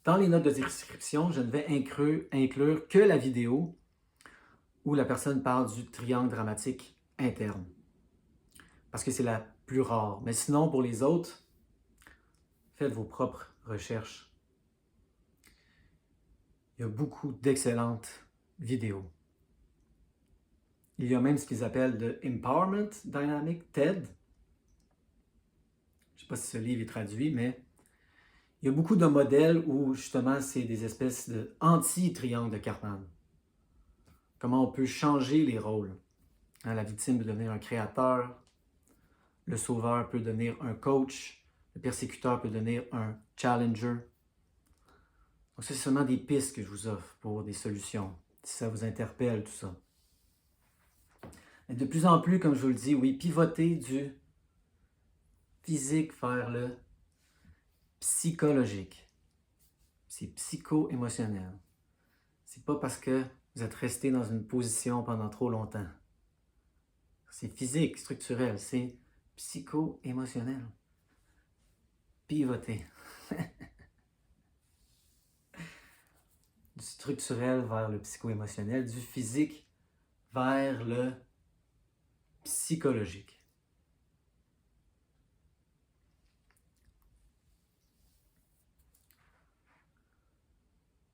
Dans les notes de description, je ne vais inclure que la vidéo où la personne parle du triangle dramatique interne. Parce que c'est la plus rare. Mais sinon, pour les autres, faites vos propres recherches. Il y a beaucoup d'excellentes vidéos. Il y a même ce qu'ils appellent de Empowerment Dynamic, TED. Je ne sais pas si ce livre est traduit, mais il y a beaucoup de modèles où justement c'est des espèces de anti-triangle de Karpman. Comment on peut changer les rôles. La victime peut devenir un créateur, le sauveur peut devenir un coach, le persécuteur peut devenir un challenger. Donc, c'est seulement des pistes que je vous offre pour des solutions, si ça vous interpelle, tout ça. Et de plus en plus, comme je vous le dis, oui, pivoter du physique vers le psychologique. C'est psycho-émotionnel. C'est pas parce que vous êtes resté dans une position pendant trop longtemps. C'est physique, structurel, c'est psycho-émotionnel. Pivoter. Du structurel vers le psycho-émotionnel, du physique vers le psychologique.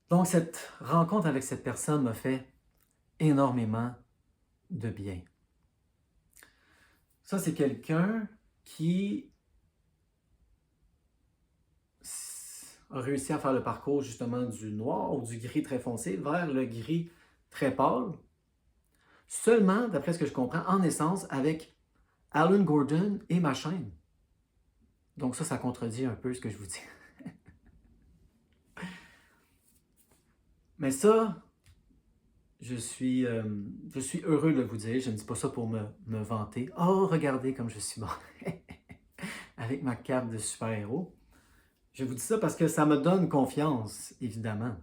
Donc, cette rencontre avec cette personne m'a fait énormément de bien. Ça, c'est quelqu'un qui a réussi à faire le parcours justement du noir ou du gris très foncé vers le gris très pâle, seulement, d'après ce que je comprends, en essence, avec Alan Gordon et ma chaîne. Donc ça contredit un peu ce que je vous dis. Mais ça, je suis heureux de vous dire, je ne dis pas ça pour me vanter. Oh, regardez comme je suis bon, avec ma cape de super-héros. Je vous dis ça parce que ça me donne confiance, évidemment.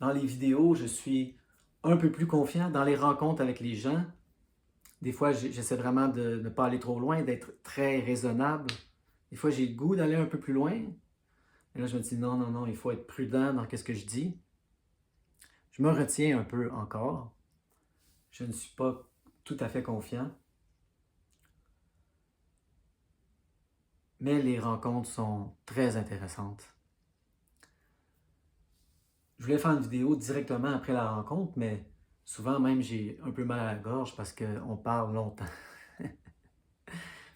Dans les vidéos, je suis un peu plus confiant. Dans les rencontres avec les gens, des fois, j'essaie vraiment de ne pas aller trop loin, d'être très raisonnable. Des fois, j'ai le goût d'aller un peu plus loin. Et là, je me dis non, il faut être prudent dans ce que je dis. Je me retiens un peu encore. Je ne suis pas tout à fait confiant. Mais les rencontres sont très intéressantes. Je voulais faire une vidéo directement après la rencontre, mais souvent même j'ai un peu mal à la gorge parce qu'on parle longtemps.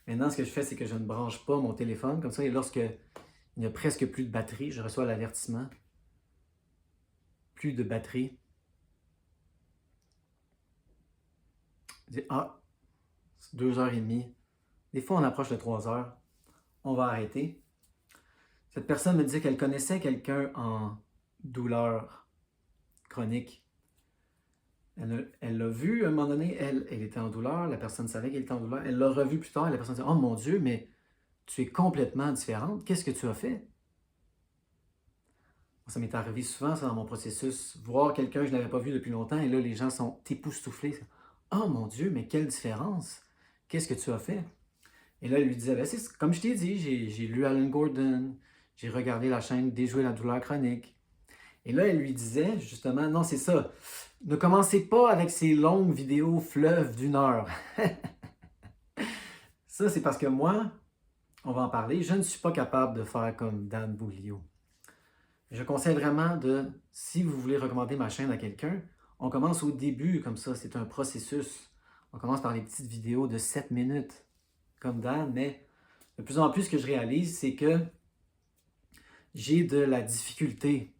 Maintenant, ce que je fais, c'est que je ne branche pas mon téléphone comme ça, et lorsque il n'y a presque plus de batterie, je reçois l'avertissement. Plus de batterie. Je dis, ah, c'est 2h30. Des fois, on approche de 3h. On va arrêter. Cette personne me disait qu'elle connaissait quelqu'un en douleur chronique. Elle l'a vu à un moment donné, elle était en douleur, la personne savait qu'elle était en douleur. Elle l'a revu plus tard, la personne dit, oh mon Dieu, mais tu es complètement différente. Qu'est-ce que tu as fait? Ça m'est arrivé souvent, ça, dans mon processus, voir quelqu'un que je n'avais pas vu depuis longtemps, et là, les gens sont époustouflés. Oh mon Dieu, mais quelle différence! Qu'est-ce que tu as fait? Et là, il lui disait, ben, c'est comme je t'ai dit, j'ai lu Alan Gordon, j'ai regardé la chaîne Déjouer la douleur chronique. Et là, elle lui disait, justement, non, c'est ça, ne commencez pas avec ces longues vidéos fleuves d'1 heure. Ça, c'est parce que moi, on va en parler. Je ne suis pas capable de faire comme Dan Bouglio. Je conseille vraiment de, si vous voulez recommander ma chaîne à quelqu'un, on commence au début comme ça, c'est un processus. On commence par les petites vidéos de 7 minutes, comme Dan, mais de plus en plus ce que je réalise, c'est que j'ai de la difficulté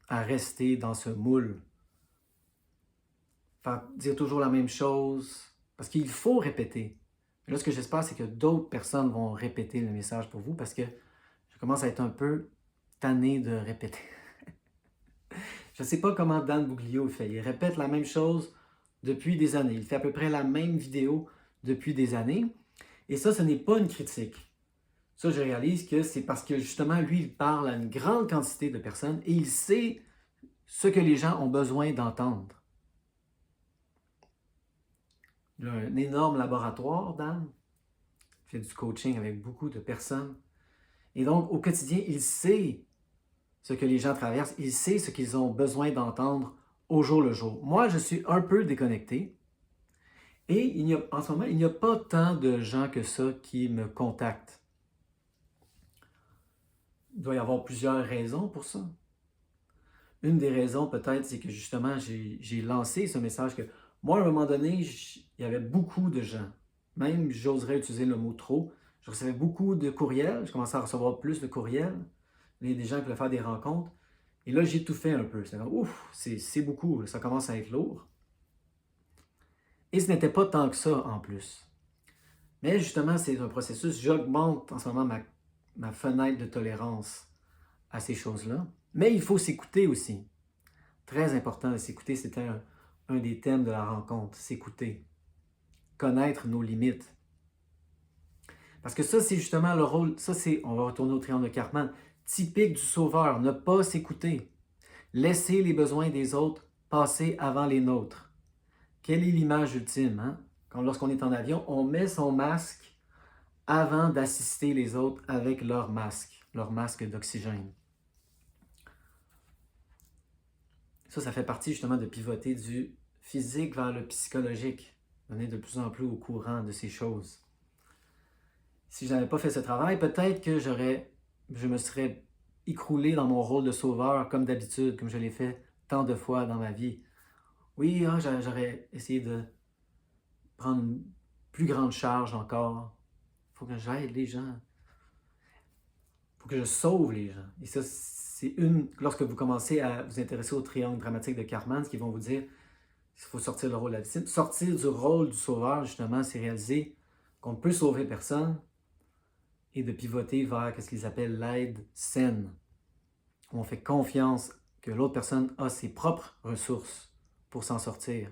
à rester dans ce moule. Faire dire toujours la même chose, parce qu'il faut répéter. Mais là, ce que j'espère, c'est que d'autres personnes vont répéter le message pour vous, parce que je commence à être un peu tanné de répéter. Je ne sais pas comment Dan Bouglio fait. Il répète la même chose depuis des années. Il fait à peu près la même vidéo depuis des années. Et ça, ce n'est pas une critique. Ça, je réalise que c'est parce que justement, lui, il parle à une grande quantité de personnes et il sait ce que les gens ont besoin d'entendre. Il a un énorme laboratoire, Dan. Il fait du coaching avec beaucoup de personnes. Et donc, au quotidien, il sait ce que les gens traversent. Il sait ce qu'ils ont besoin d'entendre au jour le jour. Moi, je suis un peu déconnecté. Et en ce moment, il n'y a pas tant de gens que ça qui me contactent. Il doit y avoir plusieurs raisons pour ça. Une des raisons, peut-être, c'est que justement, j'ai lancé ce message que moi, à un moment donné, il y avait beaucoup de gens. Même, j'oserais utiliser le mot trop. Je recevais beaucoup de courriels. Je commençais à recevoir plus de courriels. Il y a des gens qui voulaient faire des rencontres. Et là, j'ai tout fait un peu. C'est comme, ouf, c'est beaucoup. Ça commence à être lourd. Et ce n'était pas tant que ça en plus. Mais justement, c'est un processus. J'augmente en ce moment ma fenêtre de tolérance à ces choses-là. Mais il faut s'écouter aussi. Très important de s'écouter. C'était un des thèmes de la rencontre. S'écouter. Connaître nos limites. Parce que ça, c'est justement le rôle. Ça, c'est, on va retourner au triangle de Karpman, typique du sauveur. Ne pas s'écouter. Laisser les besoins des autres passer avant les nôtres. Quelle est l'image ultime, hein? Lorsqu'on est en avion, on met son masque avant d'assister les autres avec leur masque d'oxygène. Ça fait partie justement de pivoter du physique vers le psychologique. On est de plus en plus au courant de ces choses. Si je n'avais pas fait ce travail, peut-être que je me serais écroulé dans mon rôle de sauveur comme d'habitude, comme je l'ai fait tant de fois dans ma vie. Oui, j'aurais essayé de prendre une plus grande charge encore. Il faut que j'aide les gens. Il faut que je sauve les gens. Et ça, c'est lorsque vous commencez à vous intéresser au triangle dramatique de Karpman, ce qu'ils vont vous dire, il faut sortir le rôle de la victime. Sortir du rôle du sauveur, justement, c'est réaliser qu'on ne peut sauver personne et de pivoter vers ce qu'ils appellent l'aide saine, où on fait confiance que l'autre personne a ses propres ressources pour s'en sortir.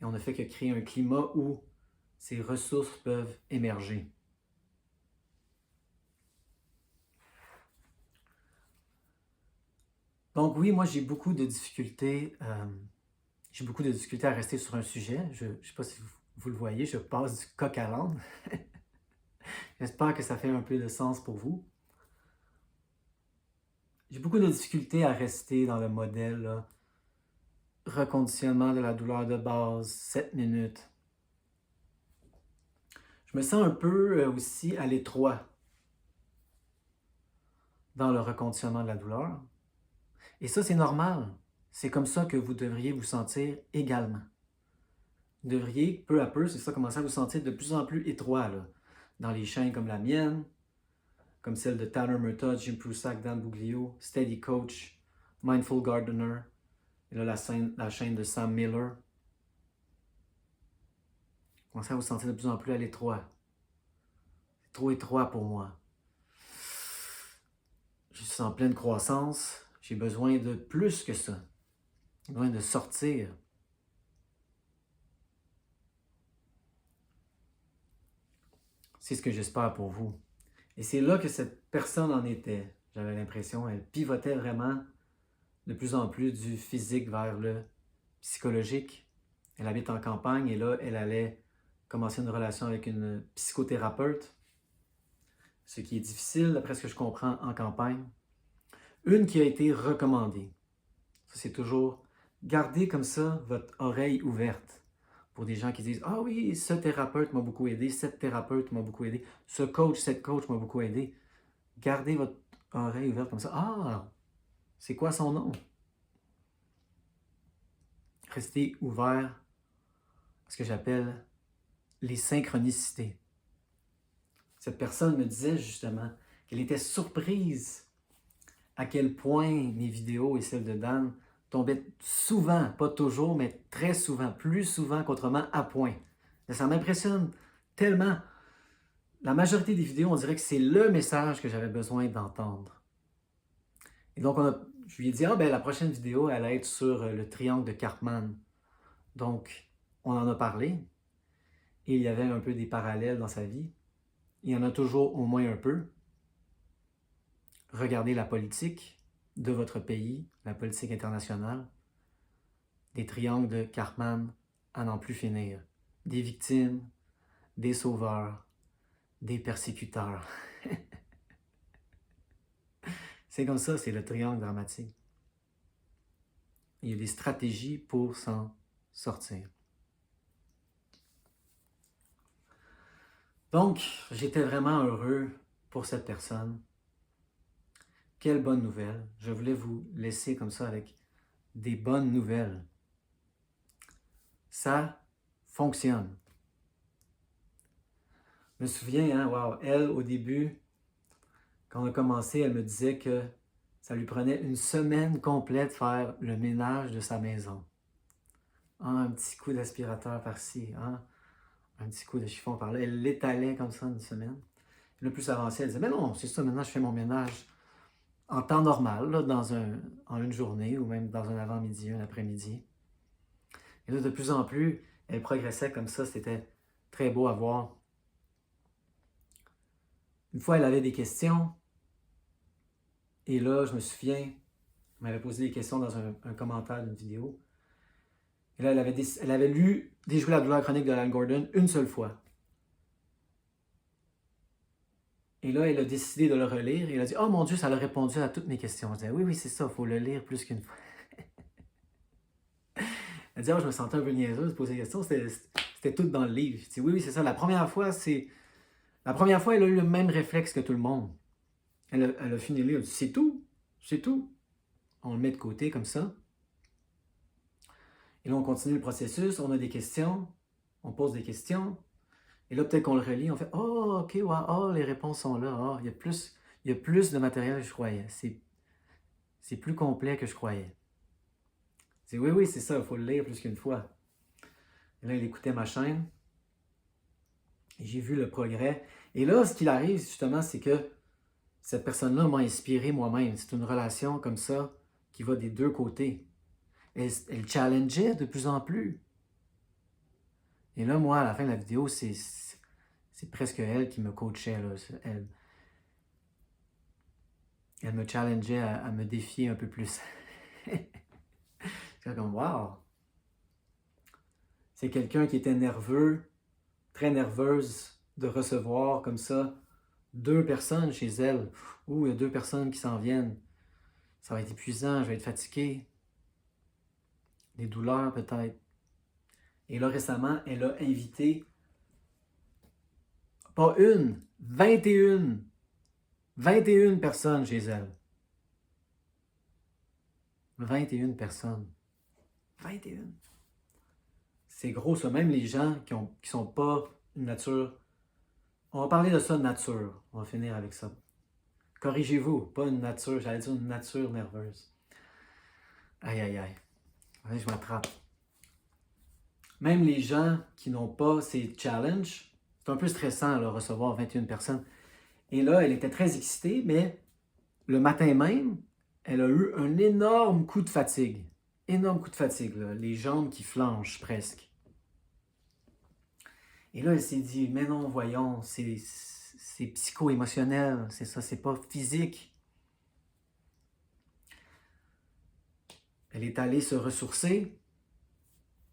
Et on ne fait que créer un climat où ces ressources peuvent émerger. Donc oui, moi j'ai beaucoup de difficultés. À rester sur un sujet. Je ne sais pas si vous le voyez, je passe du coq à l'âne. J'espère que ça fait un peu de sens pour vous. J'ai beaucoup de difficultés à rester dans le modèle là. Reconditionnement de la douleur de base, 7 minutes. Je me sens un peu aussi à l'étroit dans le reconditionnement de la douleur. Et ça, c'est normal. C'est comme ça que vous devriez vous sentir également. Vous devriez, peu à peu, c'est ça, commencer à vous sentir de plus en plus étroit là, dans les chaînes comme la mienne, comme celle de Tanner Murtaugh, Jim Prusak, Dan Bouglio, Steady Coach, Mindful Gardener, et là la chaîne de Sam Miller. Commencez à vous sentir de plus en plus à l'étroit. C'est trop étroit pour moi. Je suis en pleine croissance. J'ai besoin de plus que ça. J'ai besoin de sortir. C'est ce que j'espère pour vous. Et c'est là que cette personne en était. J'avais l'impression, elle pivotait vraiment de plus en plus du physique vers le psychologique. Elle habite en campagne et là, elle allait commencer une relation avec une psychothérapeute, ce qui est difficile, d'après ce que je comprends, en campagne. Une qui a été recommandée. Ça, c'est toujours garder comme ça votre oreille ouverte pour des gens qui disent « Ah oui, ce thérapeute m'a beaucoup aidé, cette thérapeute m'a beaucoup aidé, ce coach, cette coach m'a beaucoup aidé. » Gardez votre oreille ouverte comme ça. « Ah, c'est quoi son nom? » Restez ouvert à ce que j'appelle les synchronicités. Cette personne me disait justement qu'elle était surprise à quel point mes vidéos et celles de Dan tombaient souvent, pas toujours, mais très souvent, plus souvent qu'autrement, à point. Et ça m'impressionne tellement. La majorité des vidéos, on dirait que c'est le message que j'avais besoin d'entendre. Et donc, je lui ai dit, la prochaine vidéo, elle va être sur le triangle de Karpman. Donc, on en a parlé. Et il y avait un peu des parallèles dans sa vie. Il y en a toujours au moins un peu. Regardez la politique de votre pays, la politique internationale. Des triangles de Karpman à n'en plus finir. Des victimes, des sauveurs, des persécuteurs. C'est comme ça, c'est le triangle dramatique. Il y a des stratégies pour s'en sortir. Donc, j'étais vraiment heureux pour cette personne. Quelle bonne nouvelle. Je voulais vous laisser comme ça avec des bonnes nouvelles. Ça fonctionne. Je me souviens, elle, au début, quand on a commencé, elle me disait que ça lui prenait une semaine complète faire le ménage de sa maison. Un petit coup d'aspirateur par-ci, un petit coup de chiffon par-là. Elle l'étalait comme ça une semaine. Et le plus avancé, elle disait, mais non, c'est ça, maintenant je fais mon ménage en temps normal, là, en une journée ou même dans un avant-midi, un après-midi. Et là, de plus en plus, elle progressait comme ça, c'était très beau à voir. Une fois, elle avait des questions, et là, je me souviens, elle m'avait posé des questions dans un commentaire d'une vidéo. Et là, elle avait lu Déjouer la douleur chronique de Alan Gordon une seule fois. Et là, elle a décidé de le relire, et elle a dit « Oh mon Dieu, ça a répondu à toutes mes questions. » Je disais « Oui, c'est ça, il faut le lire plus qu'une fois. » Elle dit « je me sentais un peu niaiseuse de poser des questions, c'était tout dans le livre. » Je dis « Oui, c'est ça, la première fois, elle a eu le même réflexe que tout le monde. Elle a fini le livre, elle dit « C'est tout. » On le met de côté comme ça. Et là, on continue le processus, on a des questions, on pose des questions. Et là, peut-être qu'on le relit, on fait « Oh, ok, wow, les réponses sont là. Il y a plus de matériel que je croyais. C'est plus complet que je croyais. » C'est oui, c'est ça, il faut le lire plus qu'une fois. Et là, il écoutait ma chaîne. Et j'ai vu le progrès. Et là, ce qu'il arrive, justement, c'est que cette personne-là m'a inspiré moi-même. C'est une relation comme ça qui va des deux côtés. Elle challengeait de plus en plus. Et là, moi, à la fin de la vidéo, c'est presque elle qui me coachait. Là. Elle me challengeait à me défier un peu plus. C'est comme, wow! C'est quelqu'un qui était nerveux, très nerveuse de recevoir comme ça 2 personnes chez elle. Ouh, il y a 2 personnes qui s'en viennent. Ça va être épuisant, je vais être fatigué. Des douleurs peut-être. Et là, récemment, elle a invité, pas une, 21 personnes chez elle. 21 personnes. 21. C'est gros ça. Même les gens qui sont pas une nature. On va parler de ça, nature. On va finir avec ça. Corrigez-vous, pas une nature, j'allais dire une nature nerveuse. Aïe, aïe, aïe. Allez, je m'attrape. Même les gens qui n'ont pas ces challenges, c'est un peu stressant de recevoir 21 personnes. Et là, elle était très excitée, mais le matin même, elle a eu un énorme coup de fatigue. Énorme coup de fatigue, là. Les jambes qui flanchent presque. Et là, elle s'est dit, mais non, voyons, c'est psycho-émotionnel, c'est ça, c'est pas physique. Elle est allée se ressourcer,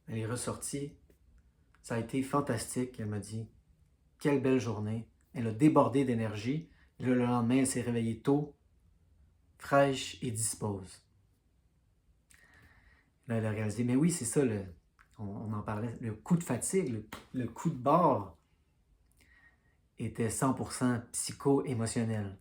elle est ressortie. Ça a été fantastique, elle m'a dit. Quelle belle journée. Elle a débordé d'énergie. Et le lendemain, elle s'est réveillée tôt, fraîche et dispose. Là, elle a réalisé, mais oui, c'est ça, On en parlait, le coup de fatigue, le coup de barre était 100% psycho-émotionnel.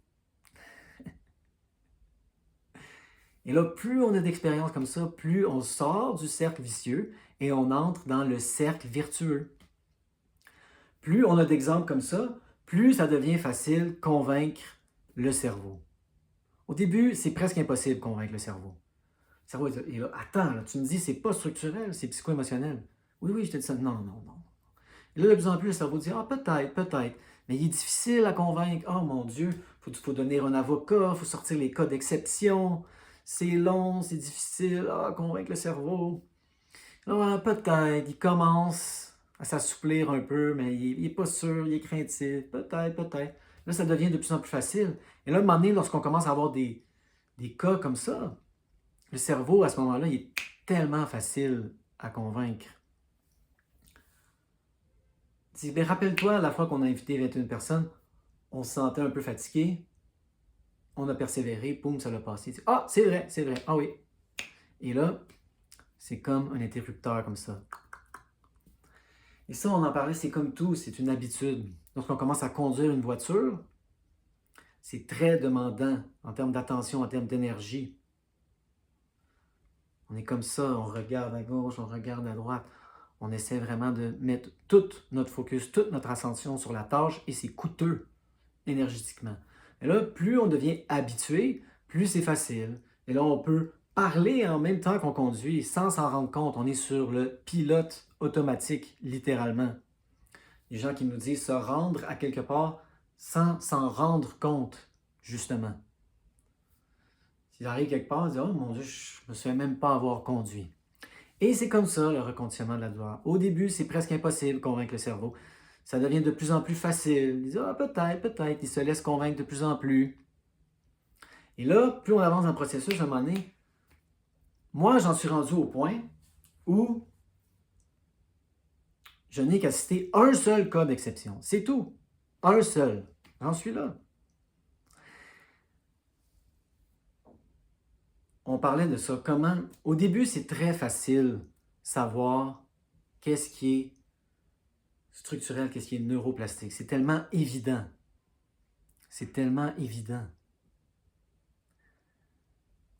Et là, plus on a d'expériences comme ça, plus on sort du cercle vicieux et on entre dans le cercle vertueux. Plus on a d'exemples comme ça, plus ça devient facile de convaincre le cerveau. Au début, c'est presque impossible de convaincre le cerveau. Le cerveau est là, attends, là, tu me dis c'est pas structurel, c'est psycho-émotionnel. Oui, oui, je te dis ça. Non, non, non. Et là, de plus en plus, le cerveau dit, ah, peut-être, peut-être. Mais il est difficile à convaincre. Oh mon Dieu, faut donner un avocat, il faut sortir les cas d'exception. C'est long, c'est difficile. Ah, convaincre le cerveau. Ah, peut-être, il commence à s'assouplir un peu, mais il n'est pas sûr, il est craintif. Peut-être, peut-être. Là, ça devient de plus en plus facile. Et là, à un moment donné, lorsqu'on commence à avoir des cas comme ça, le cerveau, à ce moment-là, il est tellement facile à convaincre. Ben, rappelle-toi, la fois qu'on a invité 21 personnes, on se sentait un peu fatigué, on a persévéré, boum, ça l'a passé. Ah, c'est vrai, ah oui. Et là, c'est comme un interrupteur comme ça. Et ça, on en parlait, c'est comme tout, c'est une habitude. Lorsqu'on commence à conduire une voiture, c'est très demandant en termes d'attention, en termes d'énergie. On est comme ça, on regarde à gauche, on regarde à droite. On essaie vraiment de mettre tout notre focus, toute notre attention sur la tâche et c'est coûteux énergétiquement. Et là, plus on devient habitué, plus c'est facile. Et là, on peut parler en même temps qu'on conduit sans s'en rendre compte. On est sur le pilote automatique, littéralement. Les gens qui nous disent se rendre à quelque part sans s'en rendre compte, justement. S'ils arrivent quelque part, ils disent « Oh mon Dieu, je ne me souviens même pas avoir conduit. » Et c'est comme ça, le reconditionnement de la douleur. Au début, c'est presque impossible de convaincre le cerveau. Ça devient de plus en plus facile. Ils disent « Ah, peut-être, peut-être. » Ils se laissent convaincre de plus en plus. Et là, plus on avance dans le processus, à un moment donné, moi, j'en suis rendu au point où je n'ai qu'à citer un seul cas d'exception. C'est tout. Un seul. J'en suis là. On parlait de ça. Comment, au début, c'est très facile savoir qu'est-ce qui est structurel, qu'est-ce qui est neuroplastique. C'est tellement évident. C'est tellement évident.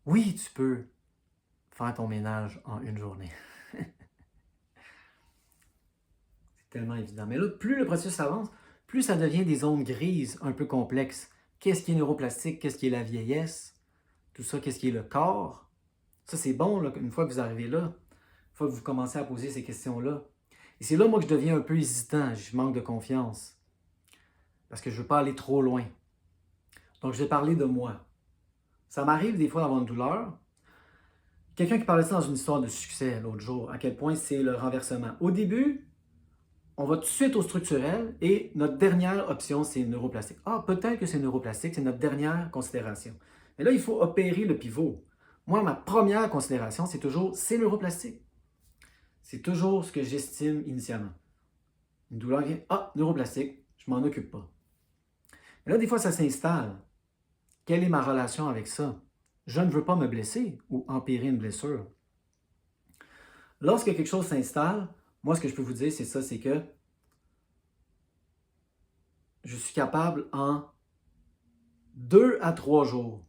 Oui, tu peux faire ton ménage en une journée. C'est tellement évident. Mais là, plus le processus avance, plus ça devient des zones grises un peu complexes. Qu'est-ce qui est neuroplastique? Qu'est-ce qui est la vieillesse? Tout ça, qu'est-ce qui est le corps? Ça, c'est bon, là, une fois que vous arrivez là, une fois que vous commencez à poser ces questions-là. Et c'est là, moi, que je deviens un peu hésitant. Je manque de confiance. Parce que je ne veux pas aller trop loin. Donc, je vais parler de moi. Ça m'arrive des fois d'avoir une douleur. Quelqu'un qui parlait de ça dans une histoire de succès l'autre jour, à quel point c'est le renversement. Au début, on va tout de suite au structurel et notre dernière option, c'est neuroplastique. Ah, peut-être que c'est neuroplastique, c'est notre dernière considération. Mais là, il faut opérer le pivot. Moi, ma première considération, c'est toujours, c'est neuroplastique. C'est toujours ce que j'estime initialement. Une douleur vient, ah, neuroplastique, je m'en occupe pas. Mais là, des fois, ça s'installe. Quelle est ma relation avec ça? Je ne veux pas me blesser ou empirer une blessure. Lorsque quelque chose s'installe, moi, ce que je peux vous dire, c'est ça, c'est que je suis capable en 2 à 3 jours,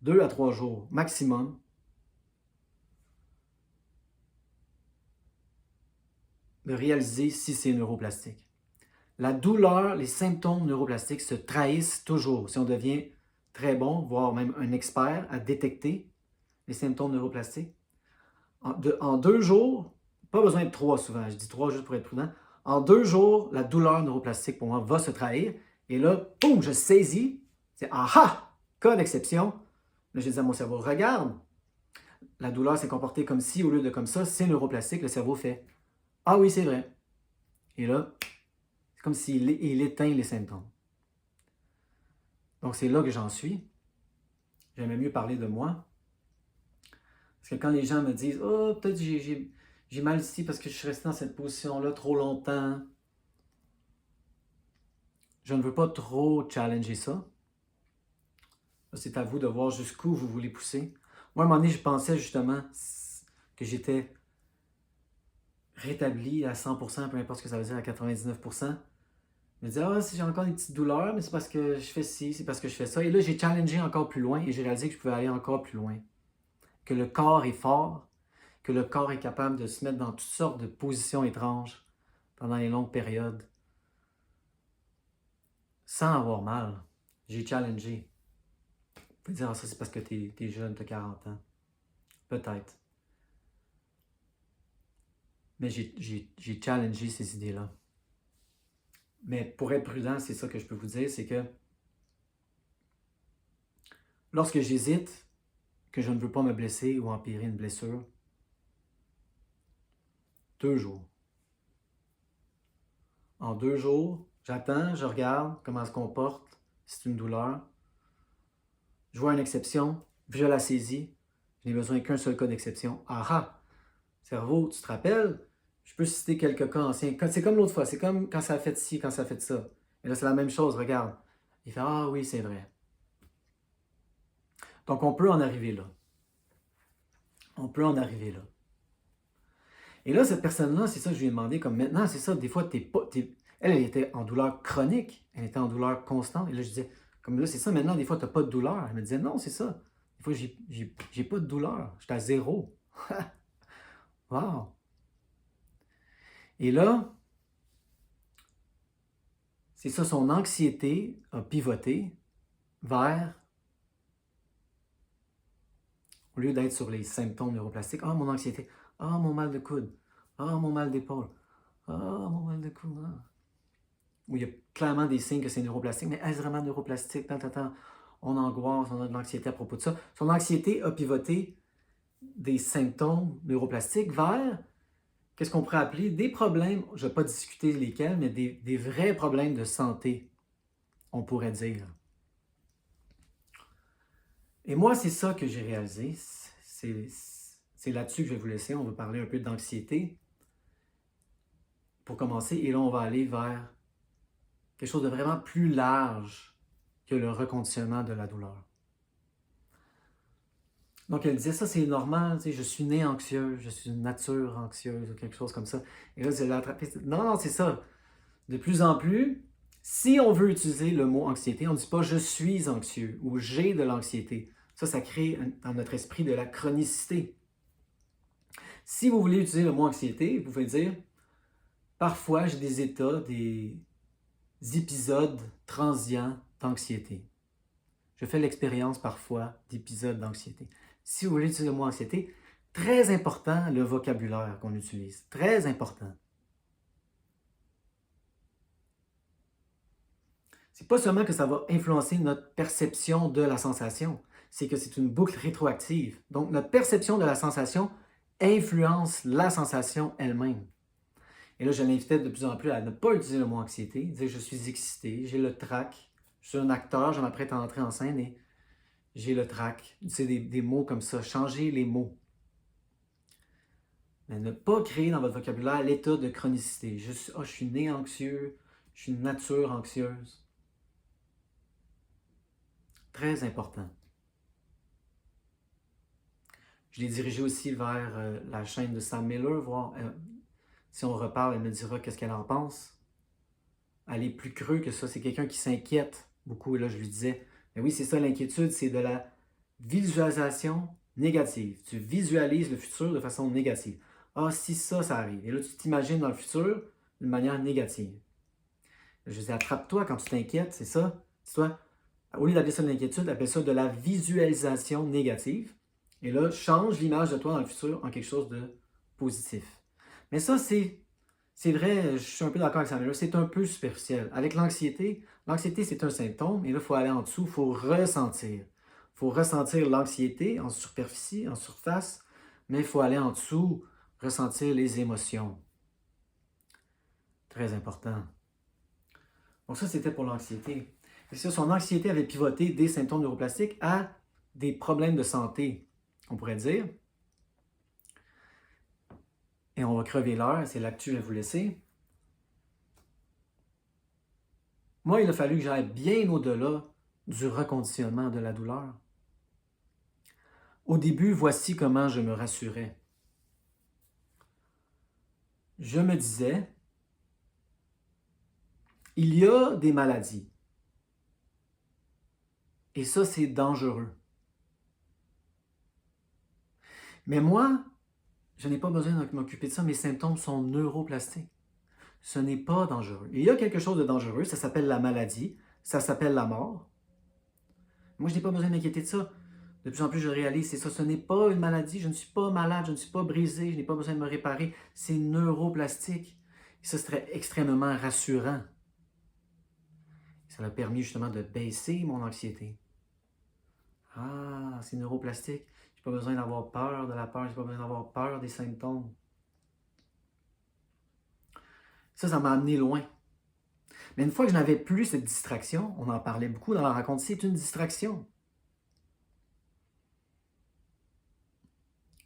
2 à 3 jours maximum, de réaliser si c'est neuroplastique. La douleur, les symptômes neuroplastiques se trahissent toujours. Si on devient très bon, voire même un expert à détecter les symptômes neuroplastiques, en 2 jours, pas besoin de 3 souvent, je dis 3 juste pour être prudent, en 2 jours, la douleur neuroplastique pour moi va se trahir. Et là, boum, je saisis, c'est aha, cas d'exception. Là, je dis à mon cerveau, regarde, la douleur s'est comportée comme ci au lieu de comme ça, c'est neuroplastique. Le cerveau fait, ah oui, c'est vrai. Et là, c'est comme s'il éteint les symptômes. Donc, c'est là que j'en suis. J'aimais mieux parler de moi. Parce que quand les gens me disent, oh, peut-être j'ai mal ici parce que je suis resté dans cette position-là trop longtemps, je ne veux pas trop challenger ça. C'est à vous de voir jusqu'où vous voulez pousser. Moi, à un moment donné, je pensais justement que j'étais rétabli à 100%, peu importe ce que ça veut dire, à 99%. Je me disais, ah, si j'ai encore des petites douleurs, mais c'est parce que je fais ci, c'est parce que je fais ça. Et là, j'ai challengé encore plus loin et j'ai réalisé que je pouvais aller encore plus loin. Que le corps est fort, que le corps est capable de se mettre dans toutes sortes de positions étranges pendant les longues périodes, sans avoir mal. J'ai challengé. Vous pouvez dire, ah, ça c'est parce que t'es jeune, t'as 40 ans. Peut-être. Mais j'ai challengé ces idées-là. Mais pour être prudent, c'est ça que je peux vous dire, c'est que lorsque j'hésite, que je ne veux pas me blesser ou empirer une blessure, 2 jours. En 2 jours, j'attends, je regarde comment elle se comporte, si c'est une douleur. Je vois une exception, puis je la saisis. Je n'ai besoin qu'un seul cas d'exception. Ah ah! Cerveau, tu te rappelles? Je peux citer quelques cas anciens. C'est comme l'autre fois, c'est comme quand ça a fait ci, quand ça a fait ça. Et là, c'est la même chose, regarde. Il fait, ah oui, c'est vrai. Donc, on peut en arriver là. On peut en arriver là. Et là, cette personne-là, c'est ça que je lui ai demandé, comme maintenant, c'est ça, des fois, elle était en douleur chronique, elle était en douleur constante. Et là, je disais, comme là, c'est ça, maintenant, des fois, tu n'as pas de douleur. Elle me disait, non, c'est ça. Des fois, j'ai pas de douleur. J'étais à 0. Wow! Et là, c'est ça, son anxiété a pivoté vers, au lieu d'être sur les symptômes neuroplastiques, ah, mon anxiété, ah, mon mal de coude, ah, mon mal d'épaule, ah, mon mal de coude, ah. Où il y a clairement des signes que c'est neuroplastique, mais est-ce vraiment neuroplastique? On angoisse, on a de l'anxiété à propos de ça. Son anxiété a pivoté des symptômes neuroplastiques vers, qu'est-ce qu'on pourrait appeler des problèmes, je ne vais pas discuter lesquels, mais des vrais problèmes de santé, on pourrait dire. Et moi, c'est ça que j'ai réalisé. C'est là-dessus que je vais vous laisser. On va parler un peu d'anxiété pour commencer. Et là, on va aller vers quelque chose de vraiment plus large que le reconditionnement de la douleur. Donc, elle disait, ça, c'est normal, tu sais, je suis née anxieuse, je suis une nature anxieuse, ou quelque chose comme ça. Et là, je l'ai attrapé. Non, non, c'est ça. De plus en plus, si on veut utiliser le mot anxiété, on ne dit pas je suis anxieux ou j'ai de l'anxiété. Ça crée dans notre esprit de la chronicité. Si vous voulez utiliser le mot anxiété, vous pouvez dire parfois j'ai des états, des épisodes transients d'anxiété. Je fais l'expérience parfois d'épisodes d'anxiété. Si vous voulez utiliser le mot anxiété, très important le vocabulaire qu'on utilise. Très important. C'est pas seulement que ça va influencer notre perception de la sensation, c'est que c'est une boucle rétroactive. Donc, notre perception de la sensation influence la sensation elle-même. Et là, je l'invitais de plus en plus à ne pas utiliser le mot anxiété, dire je suis excité, j'ai le trac, je suis un acteur, je m'apprête à entrer en scène et j'ai le trac. C'est des mots comme ça, changer les mots. Mais ne pas créer dans votre vocabulaire l'état de chronicité. Je suis né anxieux, je suis une nature anxieuse. Très important. Je l'ai dirigé aussi vers la chaîne de Sam Miller, voir si on reparle, elle me dira qu'est-ce qu'elle en pense. Elle est plus creux que ça, c'est quelqu'un qui s'inquiète beaucoup. Et là, je lui disais, mais oui, c'est ça l'inquiétude, c'est de la visualisation négative. Tu visualises le futur de façon négative. Ah, si ça arrive. Et là, tu t'imagines dans le futur d'une manière négative. Je dis, attrape-toi quand tu t'inquiètes, c'est ça. C'est toi, au lieu d'appeler ça de l'inquiétude, appelle ça de la visualisation négative. Et là, change l'image de toi dans le futur en quelque chose de positif. Mais ça, c'est vrai, je suis un peu d'accord avec ça, mais là, c'est un peu superficiel. Avec l'anxiété, c'est un symptôme, et là, il faut aller en dessous, il faut ressentir. Il faut ressentir l'anxiété en superficie, en surface, mais il faut aller en dessous, ressentir les émotions. Très important. Donc ça, c'était pour l'anxiété. Et ça, son anxiété avait pivoté des symptômes neuroplastiques à des problèmes de santé, on pourrait dire. Et on va crever l'heure, c'est l'actu que je vais vous laisser. Moi, il a fallu que j'aille bien au-delà du reconditionnement de la douleur. Au début, voici comment je me rassurais. je me disais, il y a des maladies. Et ça, c'est dangereux. Mais moi, je n'ai pas besoin de m'occuper de ça. Mes symptômes sont neuroplastiques. Ce n'est pas dangereux. Il y a quelque chose de dangereux, ça s'appelle la maladie, ça s'appelle la mort. Moi, je n'ai pas besoin de m'inquiéter de ça. De plus en plus, je réalise, c'est ça, ce n'est pas une maladie, je ne suis pas malade, je ne suis pas brisé, je n'ai pas besoin de me réparer. C'est neuroplastique. Et ça serait extrêmement rassurant. Ça m'a permis justement de baisser mon anxiété. Ah, c'est neuroplastique. Je n'ai pas besoin d'avoir peur de la peur, je n'ai pas besoin d'avoir peur des symptômes. Ça m'a amené loin. Mais une fois que je n'avais plus cette distraction, on en parlait beaucoup dans la rencontre, c'est une distraction.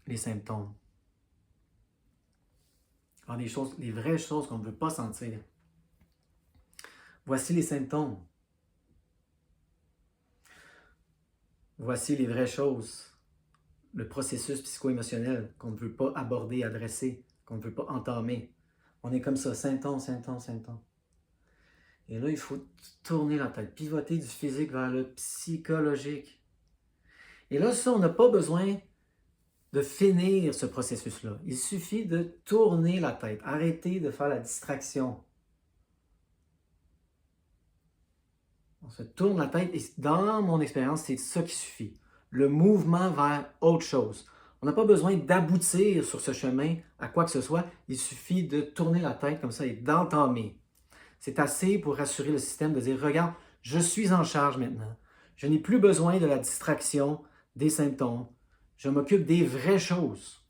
Les symptômes. Alors, les vraies choses qu'on ne veut pas sentir. Voici les symptômes. Voici les vraies choses. Le processus psycho-émotionnel qu'on ne veut pas aborder, adresser, qu'on ne veut pas entamer. On est comme ça, symptômes, symptômes, symptômes. Et là, il faut tourner la tête, pivoter du physique vers le psychologique. Et là, ça, on n'a pas besoin de finir ce processus-là. Il suffit de tourner la tête, arrêter de faire la distraction. On se tourne la tête et dans mon expérience, c'est ça qui suffit. Le mouvement vers autre chose. On n'a pas besoin d'aboutir sur ce chemin à quoi que ce soit. Il suffit de tourner la tête comme ça et d'entamer. C'est assez pour rassurer le système de dire, regarde, je suis en charge maintenant. Je n'ai plus besoin de la distraction, des symptômes. Je m'occupe des vraies choses.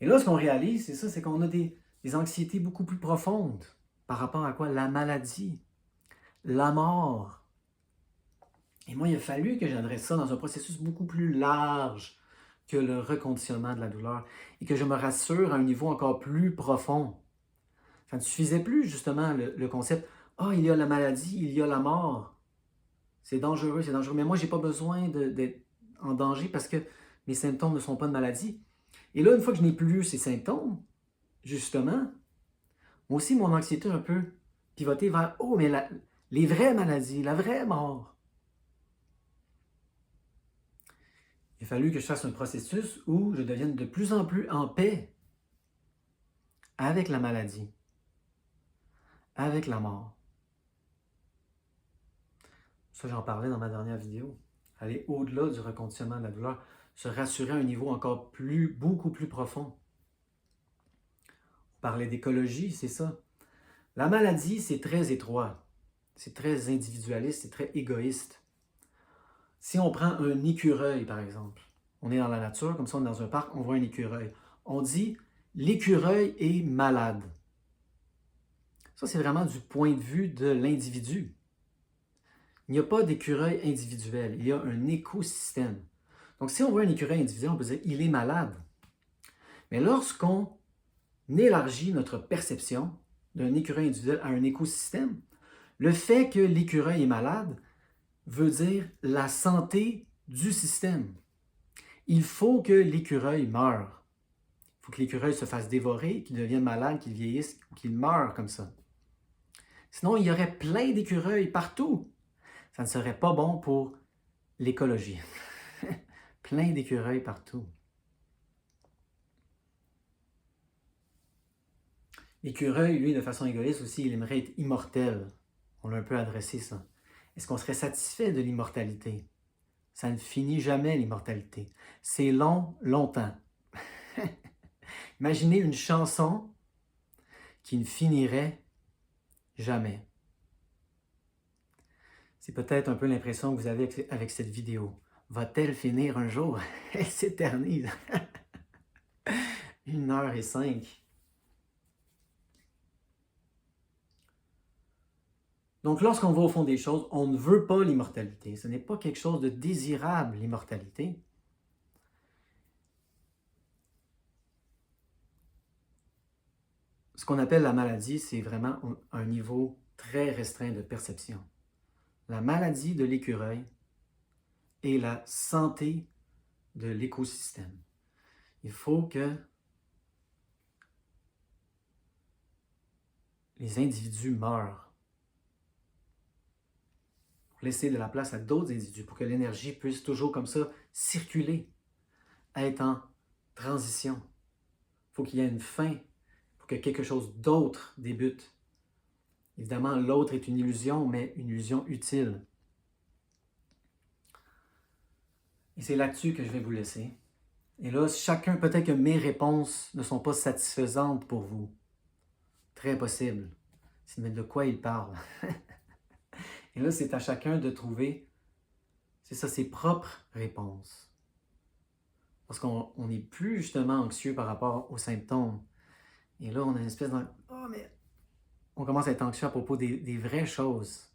Et là, ce qu'on réalise, c'est ça, c'est qu'on a des anxiétés beaucoup plus profondes par rapport à quoi? La maladie, la mort. Et moi, il a fallu que j'adresse ça dans un processus beaucoup plus large que le reconditionnement de la douleur et que je me rassure à un niveau encore plus profond. Ça ne suffisait plus, justement, le concept « Ah, il y a la maladie, il y a la mort. C'est dangereux, c'est dangereux. » Mais moi, je n'ai pas besoin d'être en danger parce que mes symptômes ne sont pas de maladie. Et là, une fois que je n'ai plus ces symptômes, justement, moi aussi, mon anxiété a un peu pivoté vers « Oh, mais les vraies maladies, la vraie mort. » Il a fallu que je fasse un processus où je devienne de plus en plus en paix avec la maladie, avec la mort. Ça, j'en parlais dans ma dernière vidéo. Aller au-delà du reconditionnement de la douleur, se rassurer à un niveau encore plus, beaucoup plus profond. On parlait d'écologie, c'est ça. La maladie, c'est très étroit. C'est très individualiste, c'est très égoïste. Si on prend un écureuil, par exemple, on est dans la nature, comme ça on est dans un parc, on voit un écureuil. On dit « l'écureuil est malade ». Ça, c'est vraiment du point de vue de l'individu. Il n'y a pas d'écureuil individuel, il y a un écosystème. Donc, si on voit un écureuil individuel, on peut dire « il est malade ». Mais lorsqu'on élargit notre perception d'un écureuil individuel à un écosystème, le fait que l'écureuil est malade veut dire la santé du système. Il faut que l'écureuil meure. Il faut que l'écureuil se fasse dévorer, qu'il devienne malade, qu'il vieillisse ou qu'il meure comme ça. Sinon, il y aurait plein d'écureuils partout. Ça ne serait pas bon pour l'écologie. Plein d'écureuils partout. L'écureuil, lui, de façon égoïste aussi, il aimerait être immortel. On l'a un peu adressé ça. Est-ce qu'on serait satisfait de l'immortalité? Ça ne finit jamais, l'immortalité. C'est long, longtemps. Imaginez une chanson qui ne finirait jamais. C'est peut-être un peu l'impression que vous avez avec cette vidéo. Va-t-elle finir un jour? Elle s'éternise. 1h05. Donc, lorsqu'on va au fond des choses, on ne veut pas l'immortalité. Ce n'est pas quelque chose de désirable, l'immortalité. Ce qu'on appelle la maladie, c'est vraiment un niveau très restreint de perception. La maladie de l'écureuil et la santé de l'écosystème. Il faut que les individus meurent. Pour laisser de la place à d'autres individus, pour que l'énergie puisse toujours comme ça circuler, être en transition. Il faut qu'il y ait une fin, pour que quelque chose d'autre débute. Évidemment, l'autre est une illusion, mais une illusion utile. Et c'est là-dessus que je vais vous laisser. Et là, chacun, peut-être que mes réponses ne sont pas satisfaisantes pour vous. Très possible. Mais de quoi il parle? Et là, c'est à chacun de trouver, c'est ça, ses propres réponses. Parce qu'on n'est plus justement anxieux par rapport aux symptômes. Et là, on a une espèce de... Oh, mais on commence à être anxieux à propos des vraies choses.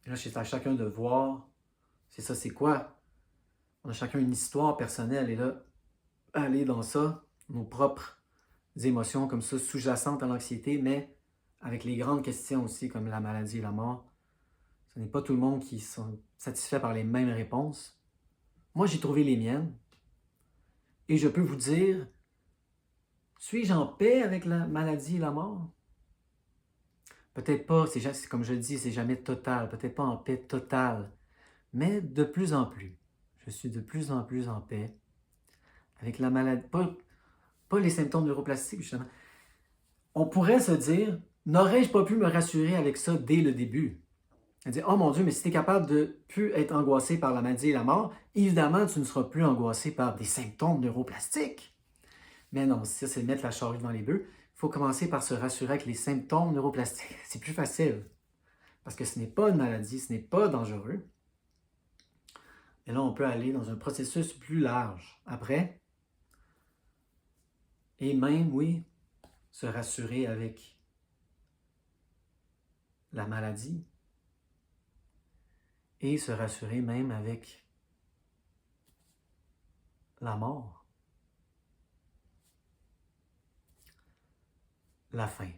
Et là, c'est à chacun de voir, c'est ça, c'est quoi? On a chacun une histoire personnelle. Et là, aller dans ça, nos propres émotions comme ça, sous-jacentes à l'anxiété, mais avec les grandes questions aussi, comme la maladie et la mort. Ce n'est pas tout le monde qui sont satisfaits par les mêmes réponses. Moi, j'ai trouvé les miennes. Et je peux vous dire, suis-je en paix avec la maladie et la mort? Peut-être pas, comme je le dis, c'est jamais total, peut-être pas en paix totale, mais de plus en plus. Je suis de plus en plus en paix avec la maladie, pas les symptômes neuroplastiques, justement. On pourrait se dire, n'aurais-je pas pu me rassurer avec ça dès le début? Elle dit, oh mon Dieu, mais si tu es capable de ne plus être angoissé par la maladie et la mort, évidemment, tu ne seras plus angoissé par des symptômes neuroplastiques. Mais non, ça, c'est mettre la charrue devant les bœufs. Il faut commencer par se rassurer avec les symptômes neuroplastiques. C'est plus facile. Parce que ce n'est pas une maladie, ce n'est pas dangereux. Et là, on peut aller dans un processus plus large. Après, et même, oui, se rassurer avec la maladie et se rassurer même avec la mort, la fin.